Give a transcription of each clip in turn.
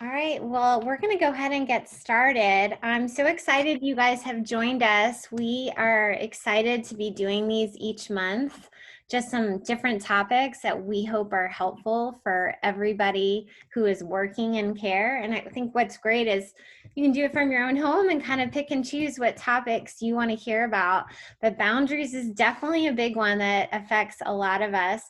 All right, well, we're going to go ahead and get started. I'm so excited you guys have joined us. We are excited to be doing these each month, just some different topics that we hope are helpful for everybody who is working in care. And I think what's great is you can do it from your own home and kind of pick and choose what topics you want to hear about. But boundaries is definitely a big one that affects a lot of us.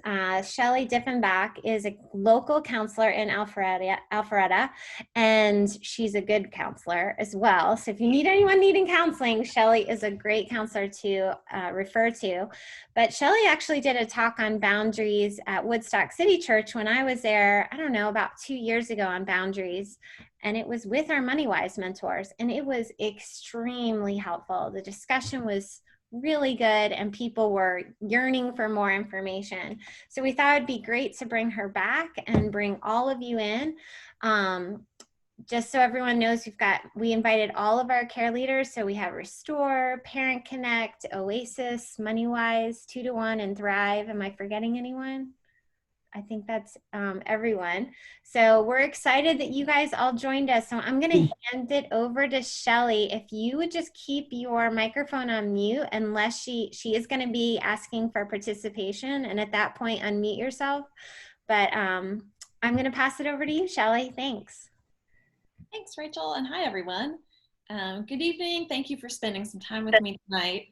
Shelley Diefenbach is a local counselor in Alpharetta, and she's a good counselor as well. So if you need anyone needing counseling, Shelley is a great counselor to refer to. But Shelley actually did a talk on boundaries at Woodstock City Church when I was there, I don't know, about 2 years ago on boundaries. And it was with our MoneyWise mentors, and it was extremely helpful. The discussion was really good and people were yearning for more information. So we thought it'd be great to bring her back and bring all of you in. Just so everyone knows, we invited all of our care leaders. So we have Restore, Parent Connect, Oasis, MoneyWise, 2 to 1, and Thrive. Am I forgetting anyone? I think that's everyone. So we're excited that you guys all joined us. So I'm going to hand it over to Shelley. If you would just keep your microphone on mute, unless she is going to be asking for participation. And at that point, unmute yourself. But I'm going to pass it over to you, Shelley. Thanks. Thanks, Rachel, and hi, everyone. Good evening. Thank you for spending some time with me tonight.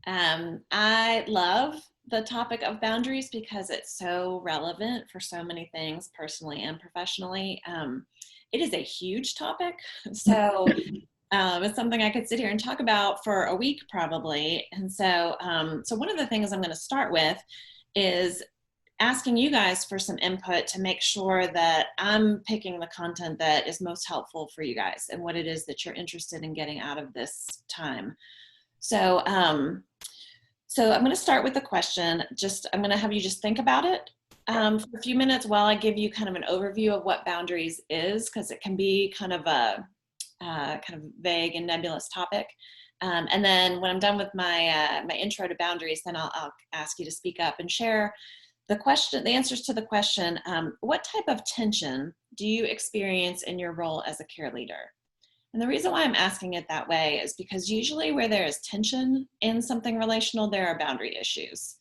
I love the topic of boundaries because it's so relevant for so many things, personally and professionally. It is a huge topic, so it's something I could sit here and talk about for a week probably. And so one of the things I'm going to start with is asking you guys for some input to make sure that I'm picking the content that is most helpful for you guys and what it is that you're interested in getting out of this time. So I'm going to start with a question. I'm going to have you just think about it for a few minutes while I give you kind of an overview of what boundaries is, because it can be kind of a kind of vague and nebulous topic. And then when I'm done with my intro to boundaries, then I'll ask you to speak up and share the answers to the question, what type of tension do you experience in your role as a care leader? And the reason why I'm asking it that way is because usually where there is tension in something relational, there are boundary issues.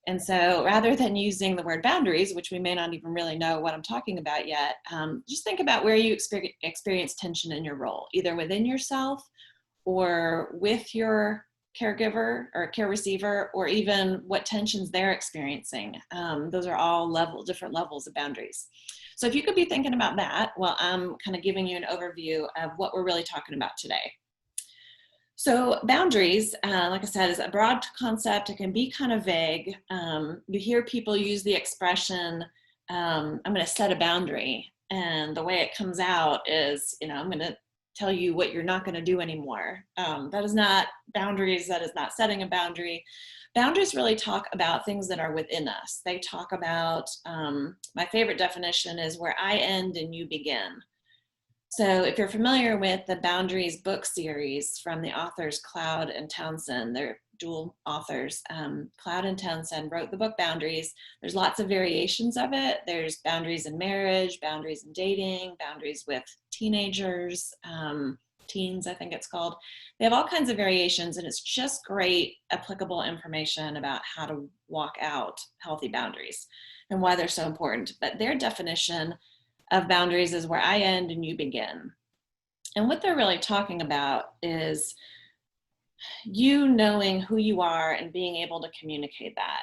And so rather than using the word boundaries, which we may not even really know what I'm talking about yet, just think about where you experience tension in your role, either within yourself or with your caregiver or care receiver, or even what tensions they're experiencing. Those are all different levels of boundaries. So if you could be thinking about that while I'm kind of giving you an overview of what we're really talking about today. So boundaries, like I said, is a broad concept. It can be kind of vague. You hear people use the expression, I'm going to set a boundary. And the way it comes out is, I'm going to tell you what you're not going to do anymore. That is not boundaries. That is not setting a boundary. Boundaries really talk about things that are within us. They talk about, my favorite definition is where I end and you begin. So if you're familiar with the Boundaries book series from the authors Cloud and Townsend, they're dual authors. Cloud and Townsend wrote the book Boundaries. There's lots of variations of it. There's boundaries in marriage, boundaries in dating, boundaries with teenagers, teens, I think it's called. They have all kinds of variations, and it's just great applicable information about how to walk out healthy boundaries and why they're so important. But their definition of boundaries is where I end and you begin. And what they're really talking about is you knowing who you are and being able to communicate that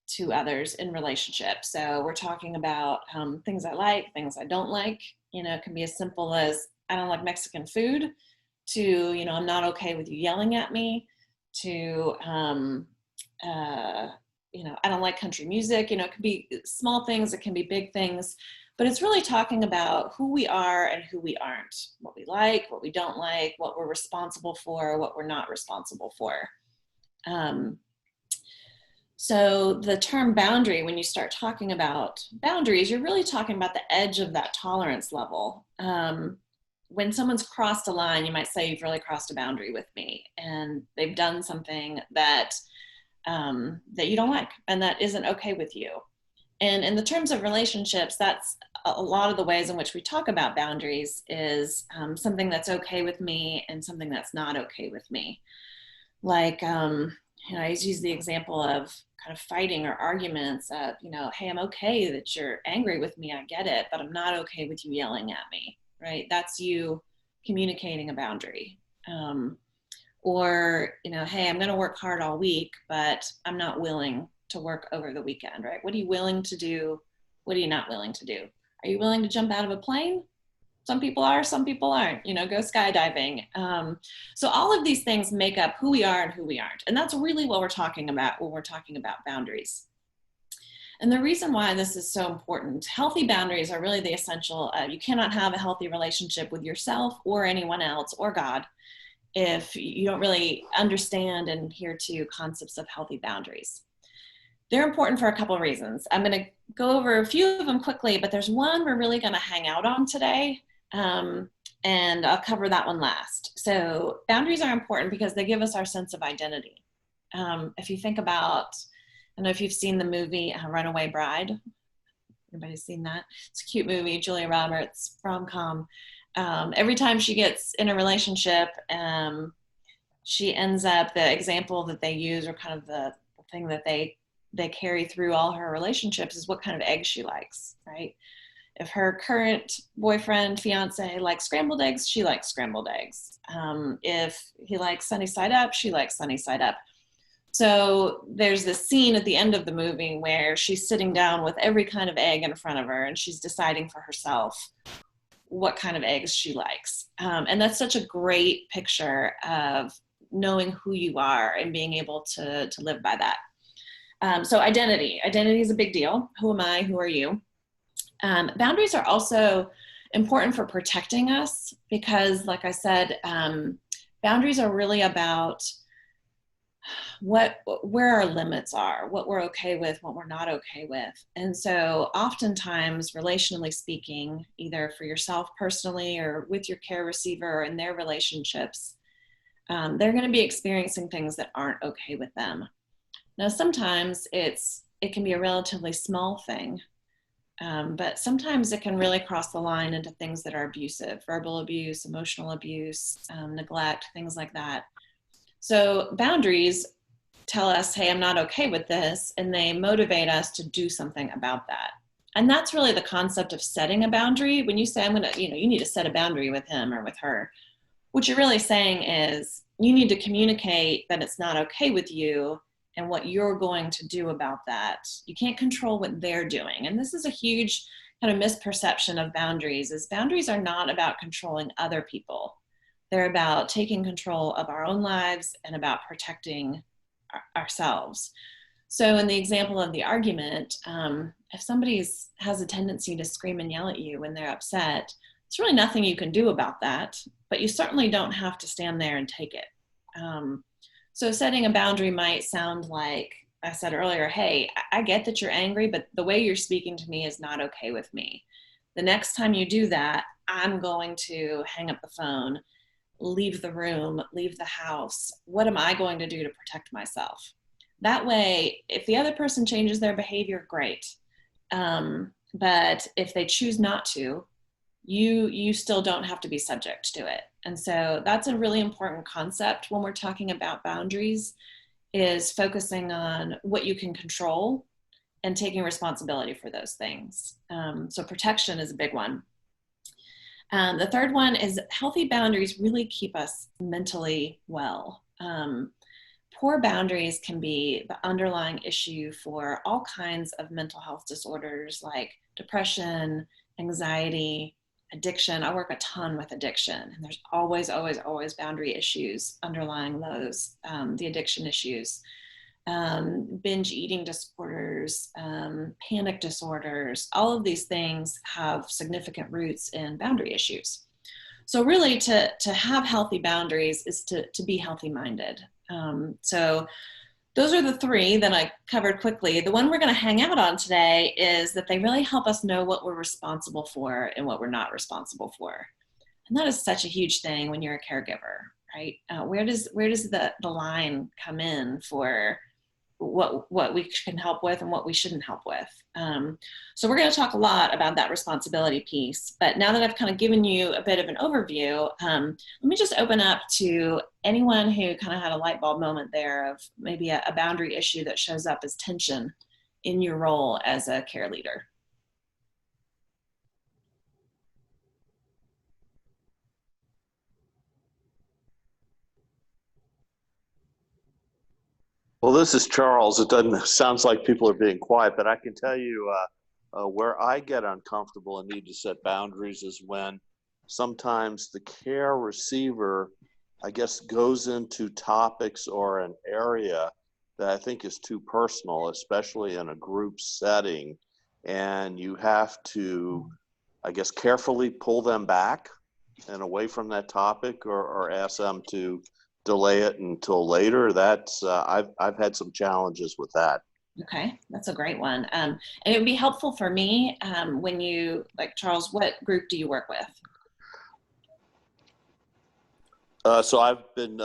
to others in relationships. So we're talking about things I like, things I don't like. It can be as simple as I don't like Mexican food to, I'm not okay with you yelling at me, to, I don't like country music. It can be small things, it can be big things. But it's really talking about who we are and who we aren't, what we like, what we don't like, what we're responsible for, what we're not responsible for. So the term boundary, when you start talking about boundaries, you're really talking about the edge of that tolerance level. When someone's crossed a line, you might say, you've really crossed a boundary with me, and they've done something that you don't like and that isn't okay with you. And in the terms of relationships, that's a lot of the ways in which we talk about boundaries is something that's okay with me and something that's not okay with me. Like, I always use the example of kind of fighting or arguments of, hey, I'm okay that you're angry with me. I get it, but I'm not okay with you yelling at me, right? That's you communicating a boundary. Or, hey, I'm going to work hard all week, but I'm not willing to work over the weekend, right? What are you willing to do? What are you not willing to do? Are you willing to jump out of a plane? Some people are, some people aren't, go skydiving. So all of these things make up who we are and who we aren't. And that's really what we're talking about when we're talking about boundaries. And the reason why this is so important, healthy boundaries are really the essential. You cannot have a healthy relationship with yourself or anyone else or God if you don't really understand and adhere to concepts of healthy boundaries. They're important for a couple of reasons. I'm going to go over a few of them quickly, but there's one we're really going to hang out on today. And I'll cover that one last. So boundaries are important because they give us our sense of identity. If you think about, I don't know if you've seen the movie Runaway Bride. Everybody's seen that? It's a cute movie, Julia Roberts, rom-com. Every time she gets in a relationship, she ends up, the example that they use, or kind of the thing that they carry through all her relationships, is what kind of eggs she likes, right? If her current boyfriend, fiance likes scrambled eggs, she likes scrambled eggs. If he likes sunny side up, she likes sunny side up. So there's this scene at the end of the movie where she's sitting down with every kind of egg in front of her, and she's deciding for herself what kind of eggs she likes. And that's such a great picture of knowing who you are and being able to live by that. So identity is a big deal. Who am I? Who are you? Boundaries are also important for protecting us because, like I said, boundaries are really about where our limits are, what we're okay with, what we're not okay with. And so oftentimes, relationally speaking, either for yourself personally or with your care receiver or in their relationships, they're going to be experiencing things that aren't okay with them. Now, sometimes it can be a relatively small thing. But sometimes it can really cross the line into things that are abusive, verbal abuse, emotional abuse, neglect, things like that. So boundaries tell us, hey, I'm not okay with this, and they motivate us to do something about that. And that's really the concept of setting a boundary. When you say, you need to set a boundary with him or with her, what you're really saying is you need to communicate that it's not okay with you and what you're going to do about that. You can't control what they're doing. And this is a huge kind of misperception of boundaries, is boundaries are not about controlling other people. They're about taking control of our own lives and about protecting ourselves. So in the example of the argument, if somebody has a tendency to scream and yell at you when they're upset, there's really nothing you can do about that, but you certainly don't have to stand there and take it. So setting a boundary might sound like I said earlier, hey, I get that you're angry, but the way you're speaking to me is not okay with me. The next time you do that, I'm going to hang up the phone, leave the room, leave the house. What am I going to do to protect myself? That way, if the other person changes their behavior, great. But if they choose not to, you still don't have to be subject to it. And so that's a really important concept when we're talking about boundaries, is focusing on what you can control and taking responsibility for those things. So protection is a big one. The third one is healthy boundaries really keep us mentally well. Poor boundaries can be the underlying issue for all kinds of mental health disorders like depression, anxiety, addiction. I work a ton with addiction, and there's always, always, always boundary issues underlying those, the addiction issues. Binge eating disorders, panic disorders, all of these things have significant roots in boundary issues. So really to have healthy boundaries is to be healthy minded. So those are the three that I covered quickly. The one we're going to hang out on today is that they really help us know what we're responsible for and what we're not responsible for. And that is such a huge thing when you're a caregiver, right? Where does the line come in for what we can help with and what we shouldn't help with. So we're going to talk a lot about that responsibility piece. But now that I've kind of given you a bit of an overview, let me just open up to anyone who kind of had a light bulb moment there of maybe a boundary issue that shows up as tension in your role as a care leader. Well, this is Charles. It doesn't sounds like people are being quiet, but I can tell you where I get uncomfortable and need to set boundaries is when sometimes the care receiver, I guess, goes into topics or an area that I think is too personal, especially in a group setting, and you have to, I guess, carefully pull them back and away from that topic, or ask them to delay it until later. That's I've had some challenges with that. Okay, that's a great one. And it would be helpful for me when you, like Charles, what group do you work with? So I've been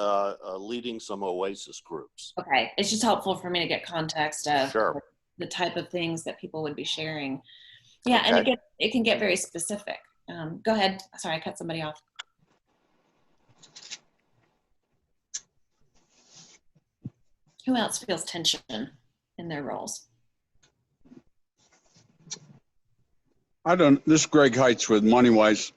leading some Oasis groups. Okay, it's just helpful for me to get context of Sure. the type of things that people would be sharing. Yeah, and Okay. it can get very specific. Go ahead. Sorry, I cut somebody off. Who else feels tension in their roles? This is Greg Heitz with MoneyWise.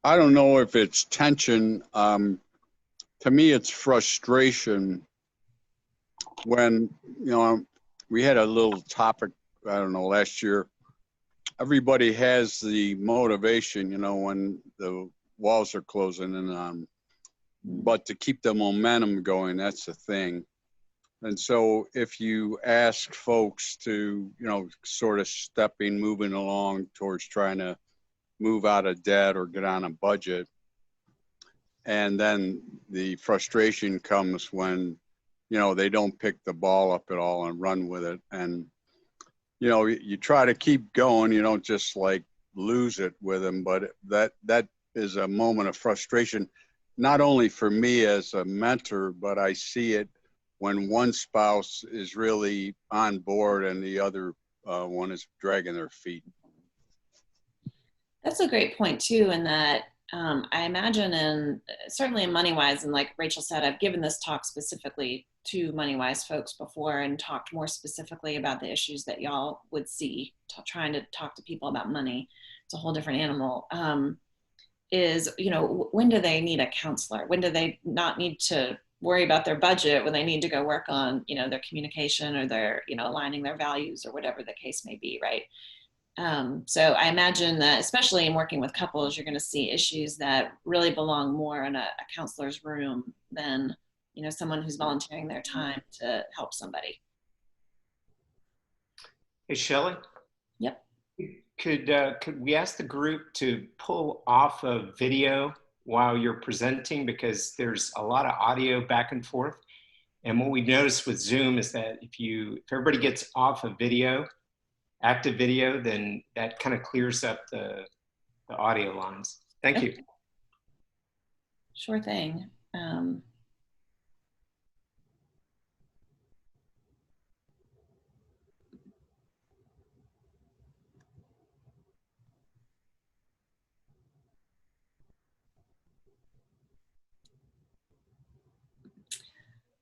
I don't know if it's tension. To me, it's frustration when, we had a little topic, I don't know, last year. Everybody has the motivation, when the walls are closing, and but to keep the momentum going, that's the thing. And so if you ask folks to, sort of moving along towards trying to move out of debt or get on a budget, and then the frustration comes when, they don't pick the ball up at all and run with it. And, you try to keep going, you don't just like lose it with them, but that is a moment of frustration, not only for me as a mentor, but I see it when one spouse is really on board and the other one is dragging their feet. That's a great point too, in that I imagine, and certainly in MoneyWise, and like Rachel said, I've given this talk specifically to MoneyWise folks before and talked more specifically about the issues that y'all would see trying to talk to people about money. It's a whole different animal. Is, when do they need a counselor? When do they not need to worry about their budget, when they need to go work on, their communication or their, aligning their values or whatever the case may be, right? So I imagine that, especially in working with couples, you're going to see issues that really belong more in a counselor's room than, someone who's volunteering their time to help somebody. Hey, Shelley. Yep. Could we ask the group to pull off a video while you're presenting, because there's a lot of audio back and forth. And what we noticed with Zoom is that if everybody gets off of video, active video, then that kind of clears up the audio lines. Thank you. Sure thing.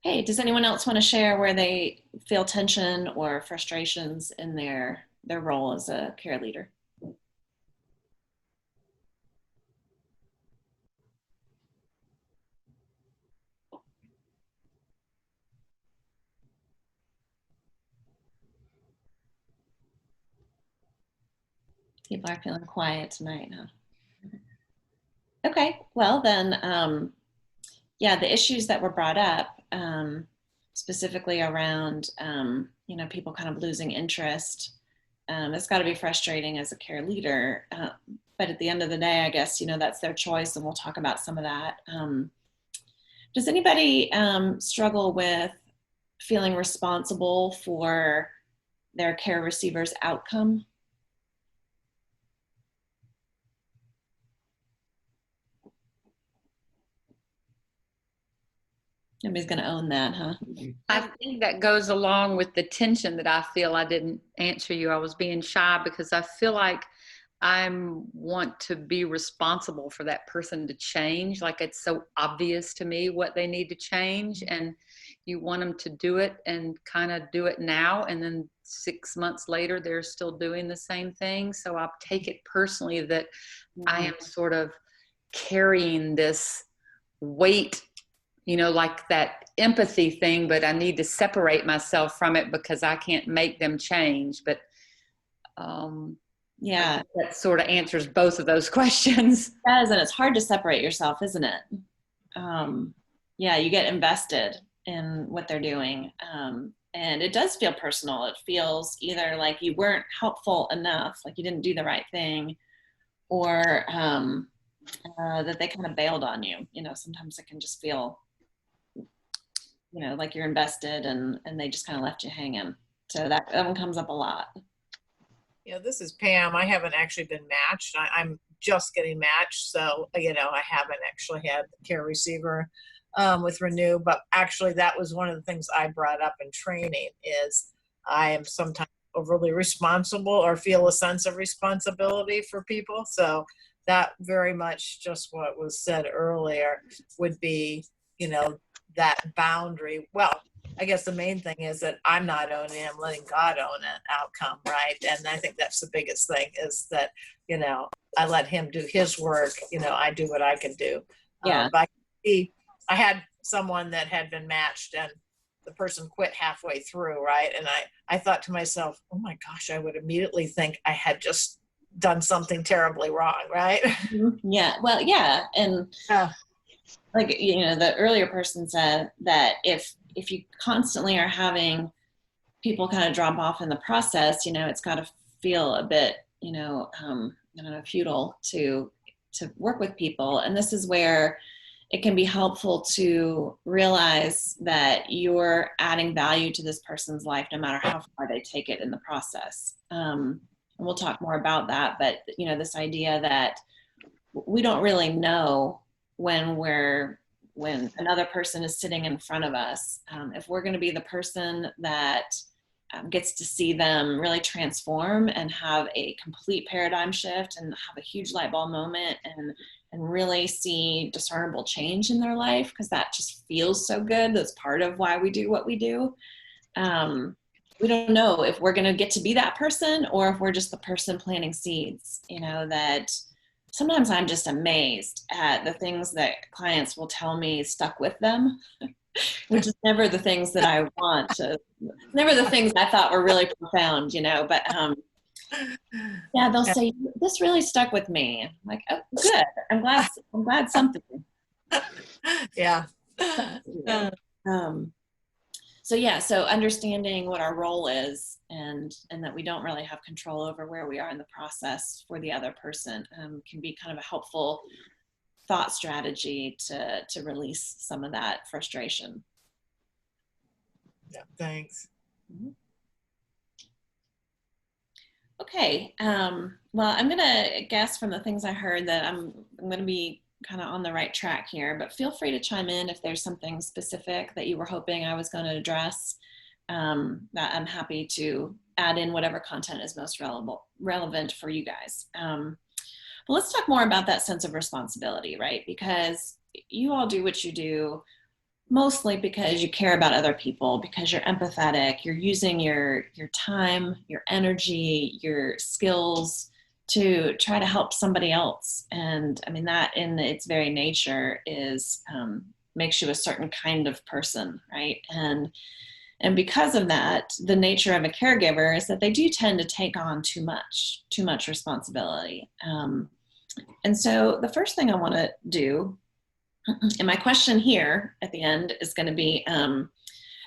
Hey, does anyone else want to share where they feel tension or frustrations in their role as a care leader? People are feeling quiet tonight, huh? Okay, well then, yeah, the issues that were brought up, specifically around, people kind of losing interest, it's got to be frustrating as a care leader. But at the end of the day, I guess, that's their choice, and we'll talk about some of that. Does anybody struggle with feeling responsible for their care receiver's outcome? Nobody's going to own that, huh? I think that goes along with the tension that I feel. I didn't answer you. I was being shy because I feel like I want to be responsible for that person to change. Like it's so obvious to me what they need to change, and you want them to do it and kind of do it now. And then 6 months later, they're still doing the same thing. So I take it personally that I am sort of carrying this weight, you know, like that empathy thing, but I need to separate myself from it because I can't make them change. But yeah, that sort of answers both of those questions. It does, and it's hard to separate yourself, isn't it? Yeah, you get invested in what they're doing. And it does feel personal. It feels either like you weren't helpful enough, like you didn't do the right thing, or that they kind of bailed on you. You know, sometimes it can just feel, you know, like you're invested and they just kind of left you hanging. So that one comes up a lot. Yeah, this is Pam. I haven't actually been matched. I'm just getting matched. So, you know, I haven't actually had the care receiver with Renew, but actually that was one of the things I brought up in training is I am sometimes overly responsible or feel a sense of responsibility for people. So that very much just what was said earlier would be, you know, that boundary. Well, I guess the main thing is that I'm not owning it, I'm letting God own an outcome, right? And I think that's the biggest thing is that, you know, I let him do his work, you know, I do what I can do. Yeah. But I had someone that had been matched and the person quit halfway through, right? And I thought to myself, oh my gosh, I would immediately think I had just done something terribly wrong, right? Yeah, well, yeah. And like, you know, the earlier person said that if you constantly are having people kind of drop off in the process, you know, it's got to feel a bit, you know, I don't know, futile to work with people. And this is where it can be helpful to realize that you're adding value to this person's life, no matter how far they take it in the process. And we'll talk more about that, but, you know, this idea that we don't really know when another person is sitting in front of us, if we're going to be the person that gets to see them really transform and have a complete paradigm shift and have a huge light bulb moment and really see discernible change in their life, because that just feels so good. That's part of why we do what we do. We don't know if we're going to get to be that person or if we're just the person planting seeds, you know, that sometimes I'm just amazed at the things that clients will tell me stuck with them, which is never the things that I want to, never the things I thought were really profound, you know, but yeah, they'll say, this really stuck with me. I'm like, oh, good. I'm glad something. Yeah. So yeah, so understanding what our role is and that we don't really have control over where we are in the process for the other person can be kind of a helpful thought strategy to release some of that frustration. Yeah, thanks. Mm-hmm. Okay, well, I'm gonna guess from the things I heard that I'm gonna be kind of on the right track here, but feel free to chime in if there's something specific that you were hoping I was going to address. That I'm happy to add in whatever content is most relevant for you guys. But let's talk more about that sense of responsibility, right? Because you all do what you do mostly because you care about other people, because you're empathetic, you're using your time, your energy, your skills to try to help somebody else. And I mean, that in its very nature is makes you a certain kind of person, right? And because of that, the nature of a caregiver is that they do tend to take on too much responsibility. And so the first thing I want to do, and my question here at the end is going to be,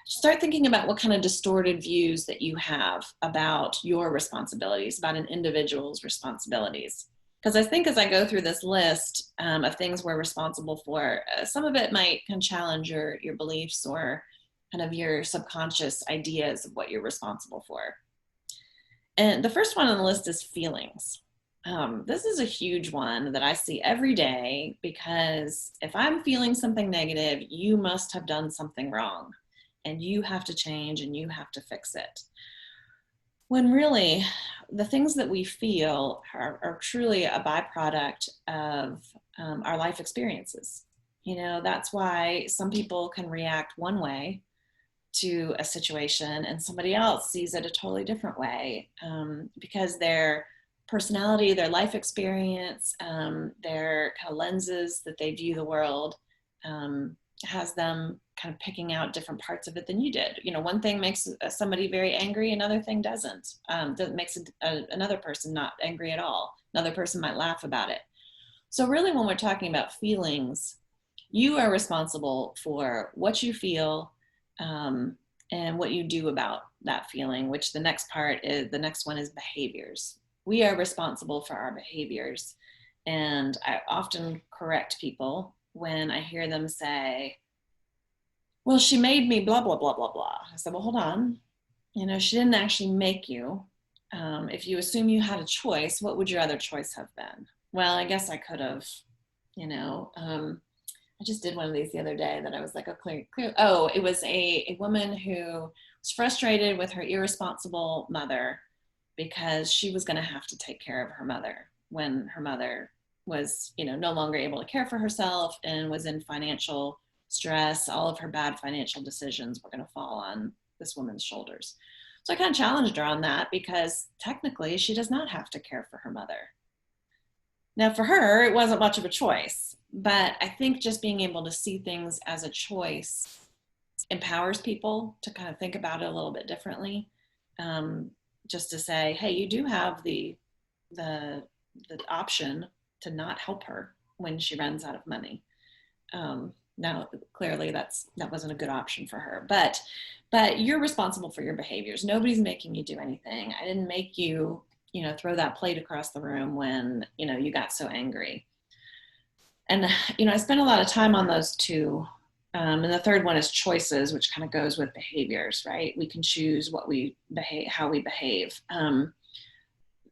start thinking about what kind of distorted views that you have about your responsibilities, about an individual's responsibilities. Because I think as I go through this list of things we're responsible for, some of it might kind of challenge your beliefs or kind of your subconscious ideas of what you're responsible for. And the first one on the list is feelings. This is a huge one that I see every day, because if I'm feeling something negative, you must have done something wrong and you have to change and you have to fix it. When really the things that we feel are truly a byproduct of our life experiences. You know, that's why some people can react one way to a situation and somebody else sees it a totally different way, because their personality, their life experience, their kind of lenses that they view the world, has them kind of picking out different parts of it than you did. You know, one thing makes somebody very angry, another thing doesn't. That makes another person not angry at all. Another person might laugh about it. So really, when we're talking about feelings, you are responsible for what you feel, and what you do about that feeling, which the next one is behaviors. We are responsible for our behaviors. And I often correct people when I hear them say, well, she made me blah, blah, blah, blah, blah. I said, well, hold on. You know, she didn't actually make you. If you assume you had a choice, what would your other choice have been? Well, I guess I could have, you know, I just did one of these the other day that I was like, oh, clear. Oh, it was a woman who was frustrated with her irresponsible mother because she was going to have to take care of her mother when her mother was, you know, no longer able to care for herself and was in financial stress. All of her bad financial decisions were going to fall on this woman's shoulders. So I kind of challenged her on that, because technically she does not have to care for her mother. Now, for her, it wasn't much of a choice, but I think just being able to see things as a choice empowers people to kind of think about it a little bit differently. Just to say, hey, you do have the option to not help her when she runs out of money. Now, clearly, that wasn't a good option for her, but you're responsible for your behaviors. Nobody's making you do anything. I didn't make you, you know, throw that plate across the room when, you know, you got so angry. And, you know, I spent a lot of time on those two. And the third one is choices, which kind of goes with behaviors, right? We can choose what we behave, how we behave.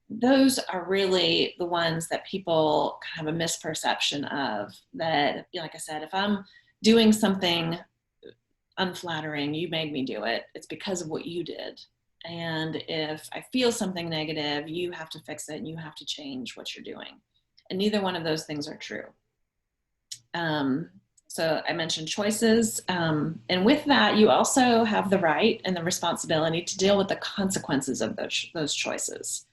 Those are really the ones that people kind of have a misperception of, that, like I said, if I'm doing something unflattering, you made me do it, it's because of what you did. And if I feel something negative, you have to fix it and you have to change what you're doing. And neither one of those things are true. So I mentioned choices. And with that, you also have the right and the responsibility to deal with the consequences of those choices.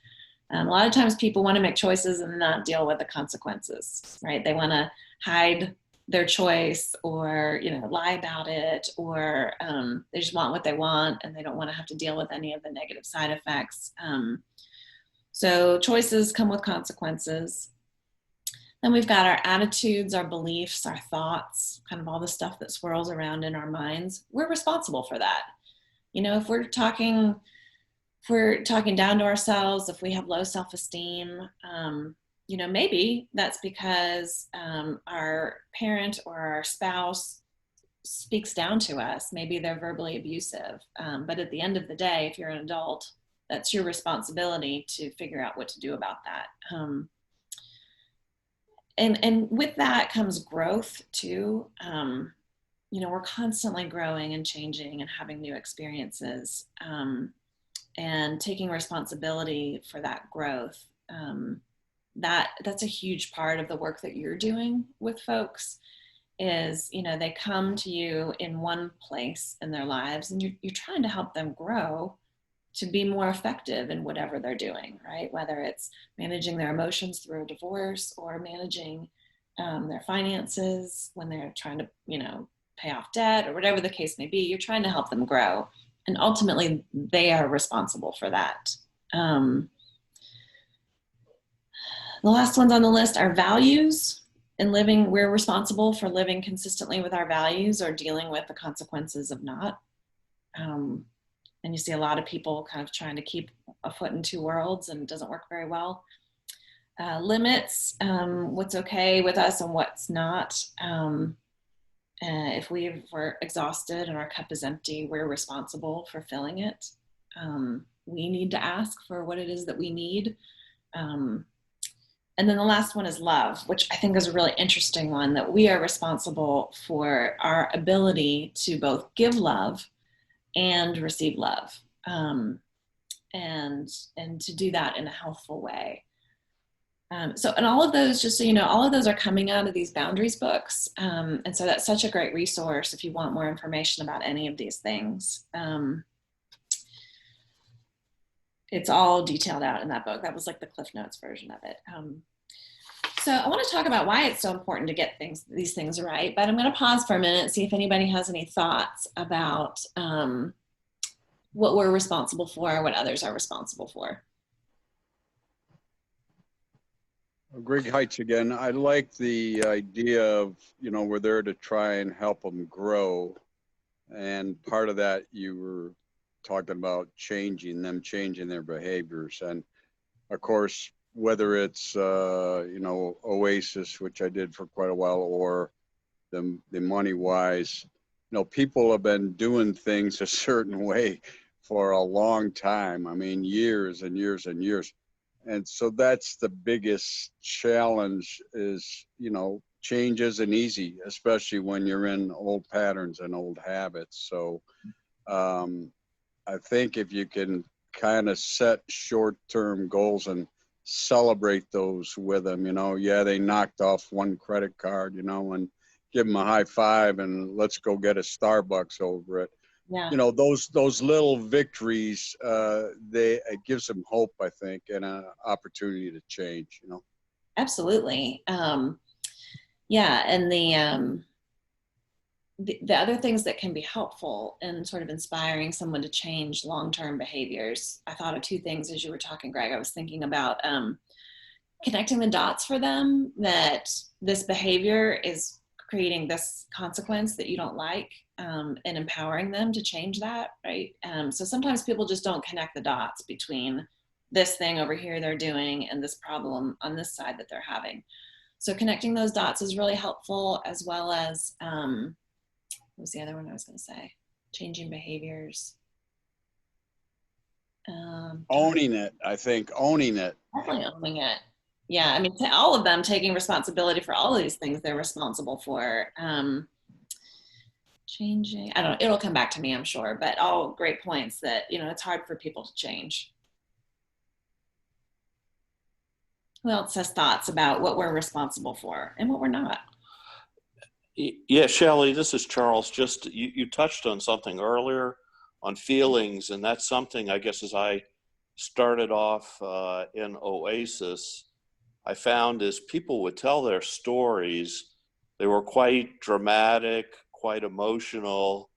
A lot of times people want to make choices and not deal with the consequences, right? They want to hide their choice, or, you know, lie about it, or they just want what they want and they don't want to have to deal with any of the negative side effects. So choices come with consequences. Then we've got our attitudes, our beliefs, our thoughts, kind of all the stuff that swirls around in our minds. We're responsible for that. You know, if we're talking down to ourselves, if we have low self-esteem, you know, maybe that's because our parent or our spouse speaks down to us. Maybe they're verbally abusive. But at the end of the day, if you're an adult, that's your responsibility to figure out what to do about that. And with that comes growth too. You know, we're constantly growing and changing and having new experiences, and taking responsibility for that growth. That's a huge part of the work that you're doing with folks. Is, you know, they come to you in one place in their lives, and you're trying to help them grow to be more effective in whatever they're doing, right? Whether it's managing their emotions through a divorce, or managing their finances when they're trying to, you know, pay off debt, or whatever the case may be, you're trying to help them grow. And ultimately, they are responsible for that. The last ones on the list are values. In living, we're responsible for living consistently with our values, or dealing with the consequences of not. And you see a lot of people kind of trying to keep a foot in two worlds, and it doesn't work very well. Limits, what's okay with us and what's not. If we're exhausted and our cup is empty, we're responsible for filling it. We need to ask for what it is that we need. And then the last one is love, which I think is a really interesting one, that we are responsible for our ability to both give love and receive love, and to do that in a healthful way. And all of those, just so you know, all of those are coming out of these boundaries books. And so that's such a great resource if you want more information about any of these things. It's all detailed out in that book. That was like the Cliff Notes version of it. So I want to talk about why it's so important to get these things right, but I'm going to pause for a minute and see if anybody has any thoughts about what we're responsible for, what others are responsible for. Greg Heights again. I like the idea of, we're there to try and help them grow. And part of that, you were talking about changing their behaviors. And of course, whether it's, Oasis, which I did for quite a while, or the Money Wise, people have been doing things a certain way for a long time. I mean, years and years and years. And so that's the biggest challenge is, change isn't easy, especially when you're in old patterns and old habits. So I think if you can kind of set short-term goals and celebrate those with them, they knocked off one credit card, and give them a high five and let's go get a Starbucks over it. Yeah. Those little victories, it gives them hope, I think, and an opportunity to change, Absolutely. Yeah. And the other things that can be helpful in sort of inspiring someone to change long-term behaviors, I thought of two things as you were talking, Greg. I was thinking about connecting the dots for them, that this behavior is creating this consequence that you don't like, and empowering them to change that, right? So sometimes people just don't connect the dots between this thing over here they're doing and this problem on this side that they're having. So connecting those dots is really helpful, as well as, what was the other one I was going to say? Changing behaviors. Owning it, I think, owning it. Definitely owning it. Yeah, I mean, all of them taking responsibility for all of these things they're responsible for. Changing, I don't know, it'll come back to me, I'm sure, but all great points that, it's hard for people to change. Who else has thoughts about what we're responsible for and what we're not? Yeah, Shelley, this is Charles. Just you touched on something earlier on feelings, and that's something I guess as I started off in Oasis, I found as people would tell their stories, they were quite dramatic, quite emotional.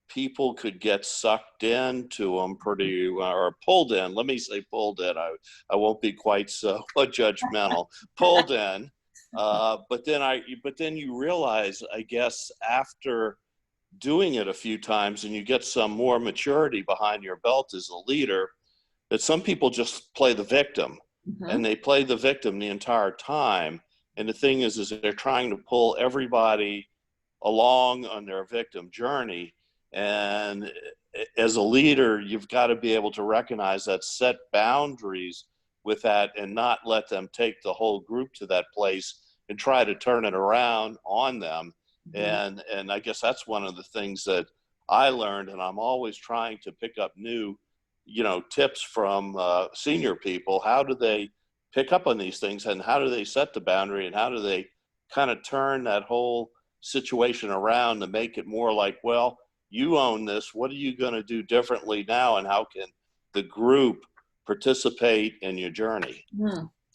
People could get sucked into them or pulled in. Let me say pulled in. I won't be quite so judgmental. Pulled in. But then you realize, I guess, after doing it a few times and you get some more maturity behind your belt as a leader, that some people just play the victim. Mm-hmm. And they play the victim the entire time. And the thing is they're trying to pull everybody along on their victim journey. And as a leader, you've got to be able to recognize that, set boundaries with that, and not let them take the whole group to that place and try to turn it around on them. Mm-hmm. And I guess that's one of the things that I learned, and I'm always trying to pick up new, tips from senior people. How do they pick up on these things, and how do they set the boundary, and how do they kind of turn that whole situation around to make it more like, well, you own this. What are you going to do differently now, and how can the group participate in your journey?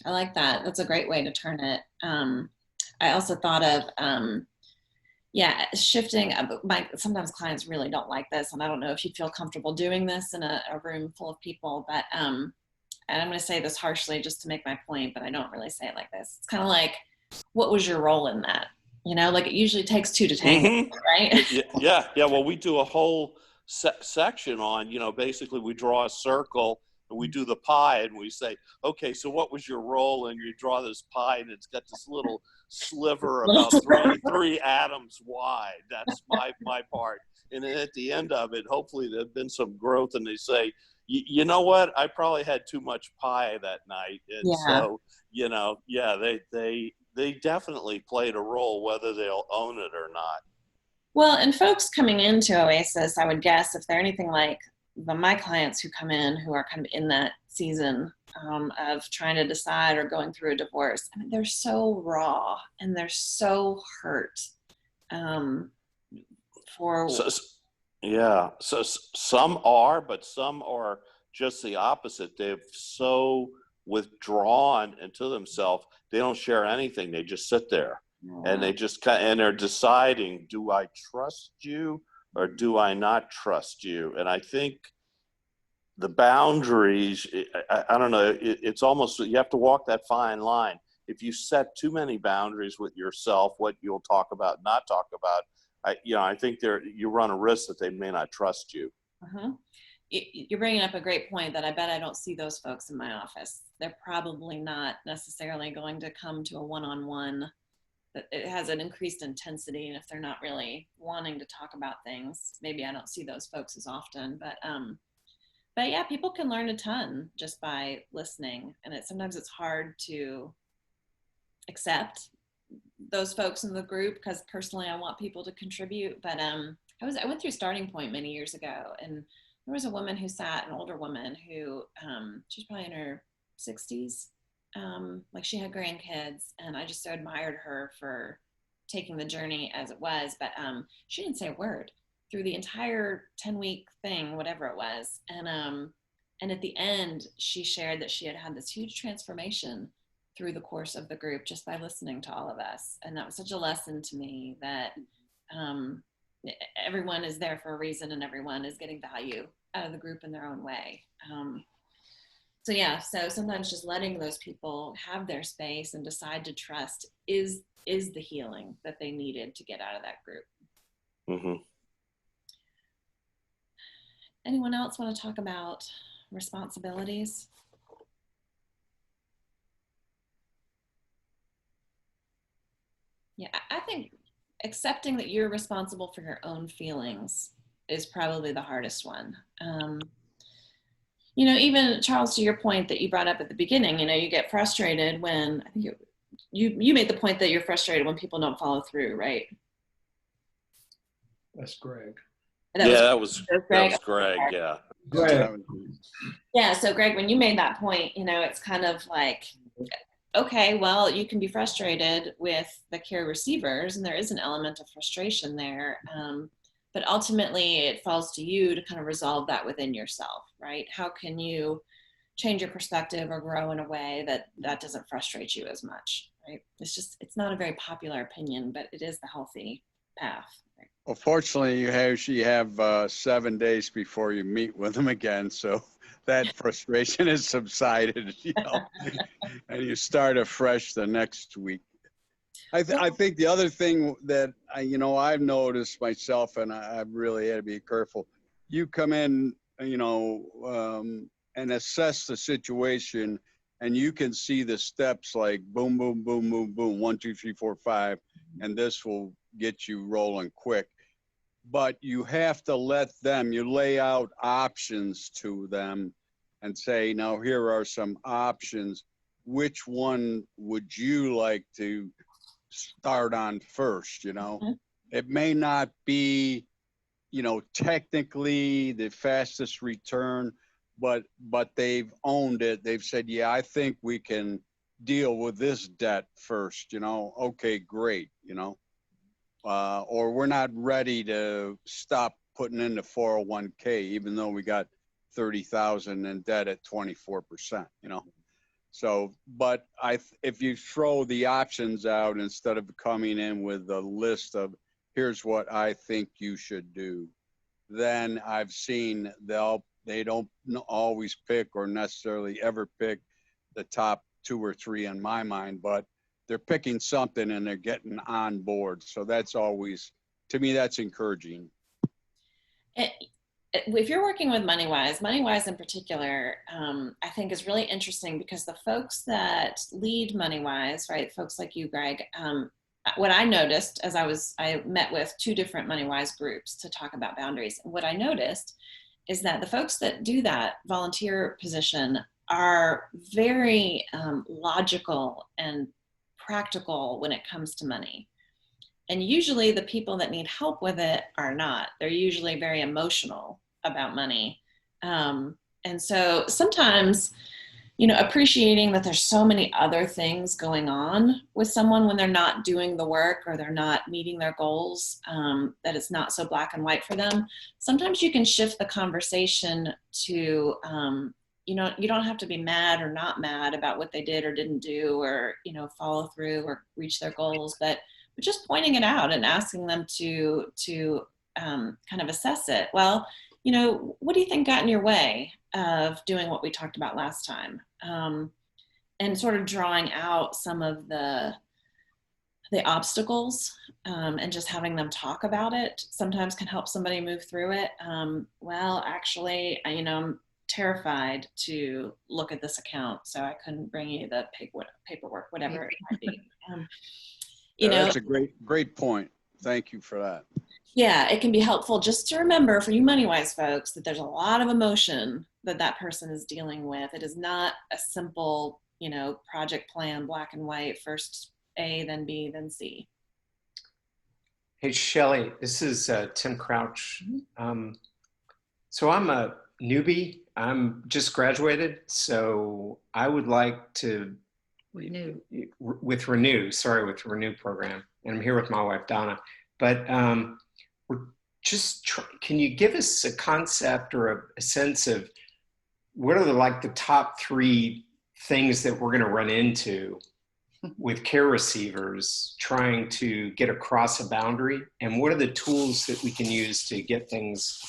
I like that. That's a great way to turn it. I also thought of, shifting. Sometimes clients really don't like this, and I don't know if you feel comfortable doing this in a room full of people, but and I'm going to say this harshly just to make my point, but I don't really say it like this. It's kind of like, what was your role in that? Like it usually takes two to tango, mm-hmm. Right? Yeah. Well, we do a whole section on, basically we draw a circle and we do the pie and we say, okay, so what was your role? And you draw this pie and it's got this little sliver about three atoms wide. That's my part. And then at the end of it, hopefully there's been some growth and they say, you know what? I probably had too much pie that night. And so, yeah, they definitely played a role, whether they'll own it or not. Well, and folks coming into Oasis, I would guess if they're anything like my clients who come in who are kind of in that season of trying to decide or going through a divorce, I mean, they're so raw and they're so hurt. For So, yeah, so some are, but some are just the opposite. They've so withdrawn into themselves, they don't share anything. They just sit there. And they just and they're deciding, do I trust you or do I not trust you? And I think the boundaries, I don't know, it's almost, you have to walk that fine line. If you set too many boundaries with yourself, what you'll talk about, not talk about, I think you run a risk that they may not trust you. Uh-huh. You're bringing up a great point that I bet I don't see those folks in my office. They're probably not necessarily going to come to a one-on-one. It has an increased intensity, and if they're not really wanting to talk about things, maybe I don't see those folks as often. But yeah, people can learn a ton just by listening, and sometimes it's hard to accept those folks in the group because personally I want people to contribute. But I went through Starting Point many years ago, and there was a woman who sat, an older woman who she's probably in her 60s. Like she had grandkids, and I just so admired her for taking the journey as it was. But she didn't say a word through the entire 10-week thing, whatever it was. And at the end, she shared that she had had this huge transformation through the course of the group just by listening to all of us. And that was such a lesson to me that everyone is there for a reason, and everyone is getting value out of the group in their own way. So yeah, so sometimes just letting those people have their space and decide to trust is the healing that they needed to get out of that group. Mm-hmm. Anyone else want to talk about responsibilities? Yeah, I think accepting that you're responsible for your own feelings is probably the hardest one. Even Charles, to your point that you brought up at the beginning, you get frustrated when, I think you made the point that you're frustrated when people don't follow through, right? That's Greg. That was Greg. Yeah. Greg. Yeah. So Greg, when you made that point, it's kind of like, okay, well, you can be frustrated with the care receivers, and there is an element of frustration there. But ultimately it falls to you to kind of resolve that within yourself, right? How can you change your perspective or grow in a way that doesn't frustrate you as much, right? It's not a very popular opinion, but it is the healthy path. Right? Well, fortunately, you have 7 days before you meet with them again, so that frustration has subsided, and you start afresh the next week. I think the other thing that I've noticed myself, and I've really had to be careful. You come in, and assess the situation, and you can see the steps like boom, boom, boom, boom, boom, 1, 2, 3, 4, 5, and this will get you rolling quick. But you have to let them. You lay out options to them, and say, now here are some options. Which one would you like to start on first? It may not be technically the fastest return, but they've owned it. They've said, yeah, I think we can deal with this debt first. Okay, great. Or we're not ready to stop putting in the 401k, even though we got 30,000 in debt at 24%. So, but if you throw the options out instead of coming in with a list of here's what I think you should do, then I've seen they don't always pick or necessarily ever pick the top 2 or 3 in my mind, but they're picking something and they're getting on board. So that's always, to me, that's encouraging. If you're working with MoneyWise in particular, I think is really interesting because the folks that lead MoneyWise, right, folks like you, Greg, what I noticed as I met with 2 different MoneyWise groups to talk about boundaries. And what I noticed is that the folks that do that volunteer position are very logical and practical when it comes to money. And usually the people that need help with it are not. They're usually very emotional about money. And so sometimes, you know, appreciating that there's so many other things going on with someone when they're not doing the work or they're not meeting their goals, that it's not so black and white for them. Sometimes you can shift the conversation to, you know, you don't have to be mad or not mad about what they did or didn't do, or, you know, follow through or reach their goals, but just pointing it out and asking them to kind of assess it. Well, you know, what do you think got in your way of doing what we talked about last time? And sort of drawing out some of the obstacles, and just having them talk about it sometimes can help somebody move through it. Well, actually, you know, I'm terrified to look at this account, so I couldn't bring you the paperwork, whatever it might be. You know, that's a great point. Thank you for that. Yeah, it can be helpful just to remember for you money-wise folks that there's a lot of emotion that person is dealing with. It is not a simple, you know, project plan, black and white, first A, then B, then C. Hey, Shelley, this is Tim Crouch. So I'm a newbie. I'm just graduated. So I would like to, with Renew program. And I'm here with my wife, Donna. But we're just, can you give us a concept or a sense of what are the top 3 things that we're going to run into with care receivers trying to get across a boundary? And what are the tools that we can use to get things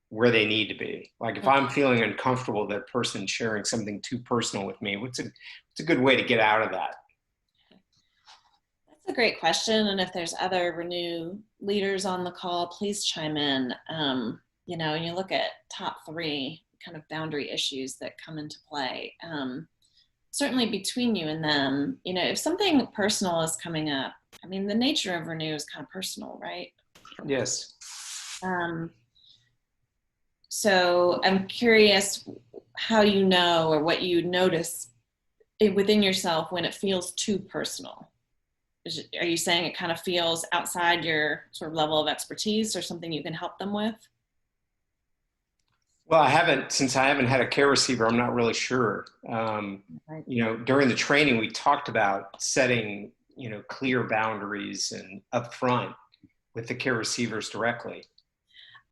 where they need to be? Like if I'm feeling uncomfortable that person sharing something too personal with me, what's a good way to get out of that? That's a great question. And if there's other Renew leaders on the call, please chime in. You know, you look at top 3 kind of boundary issues that come into play. Certainly between you and them, you know, if something personal is coming up, I mean, the nature of Renew is kind of personal, right? Yes. So I'm curious how you know or what you notice within yourself when it feels too personal. Are you saying it kind of feels outside your sort of level of expertise or something you can help them with? Well, since I haven't had a care receiver, I'm not really sure. You know, during the training, we talked about setting, you know, clear boundaries and upfront with the care receivers directly.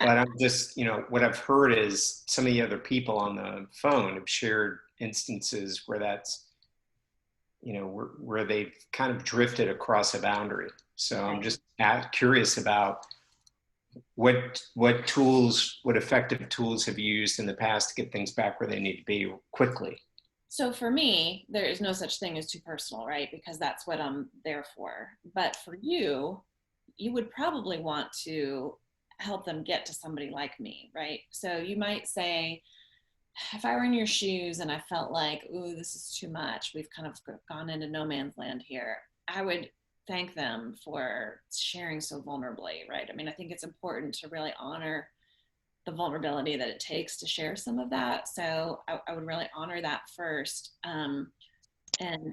But I'm just, you know, what I've heard is some of the other people on the phone have shared instances where that's, you know, where they've kind of drifted across a boundary. So I'm just curious about what effective tools have you used in the past to get things back where they need to be quickly? So for me, there is no such thing as too personal, right? Because that's what I'm there for. But for you, you would probably want to help them get to somebody like me, right? So you might say, if I were in your shoes and I felt like, ooh, this is too much, we've kind of gone into no man's land here, I would thank them for sharing so vulnerably, right? I mean, I think it's important to really honor the vulnerability that it takes to share some of that. So I would really honor that first, and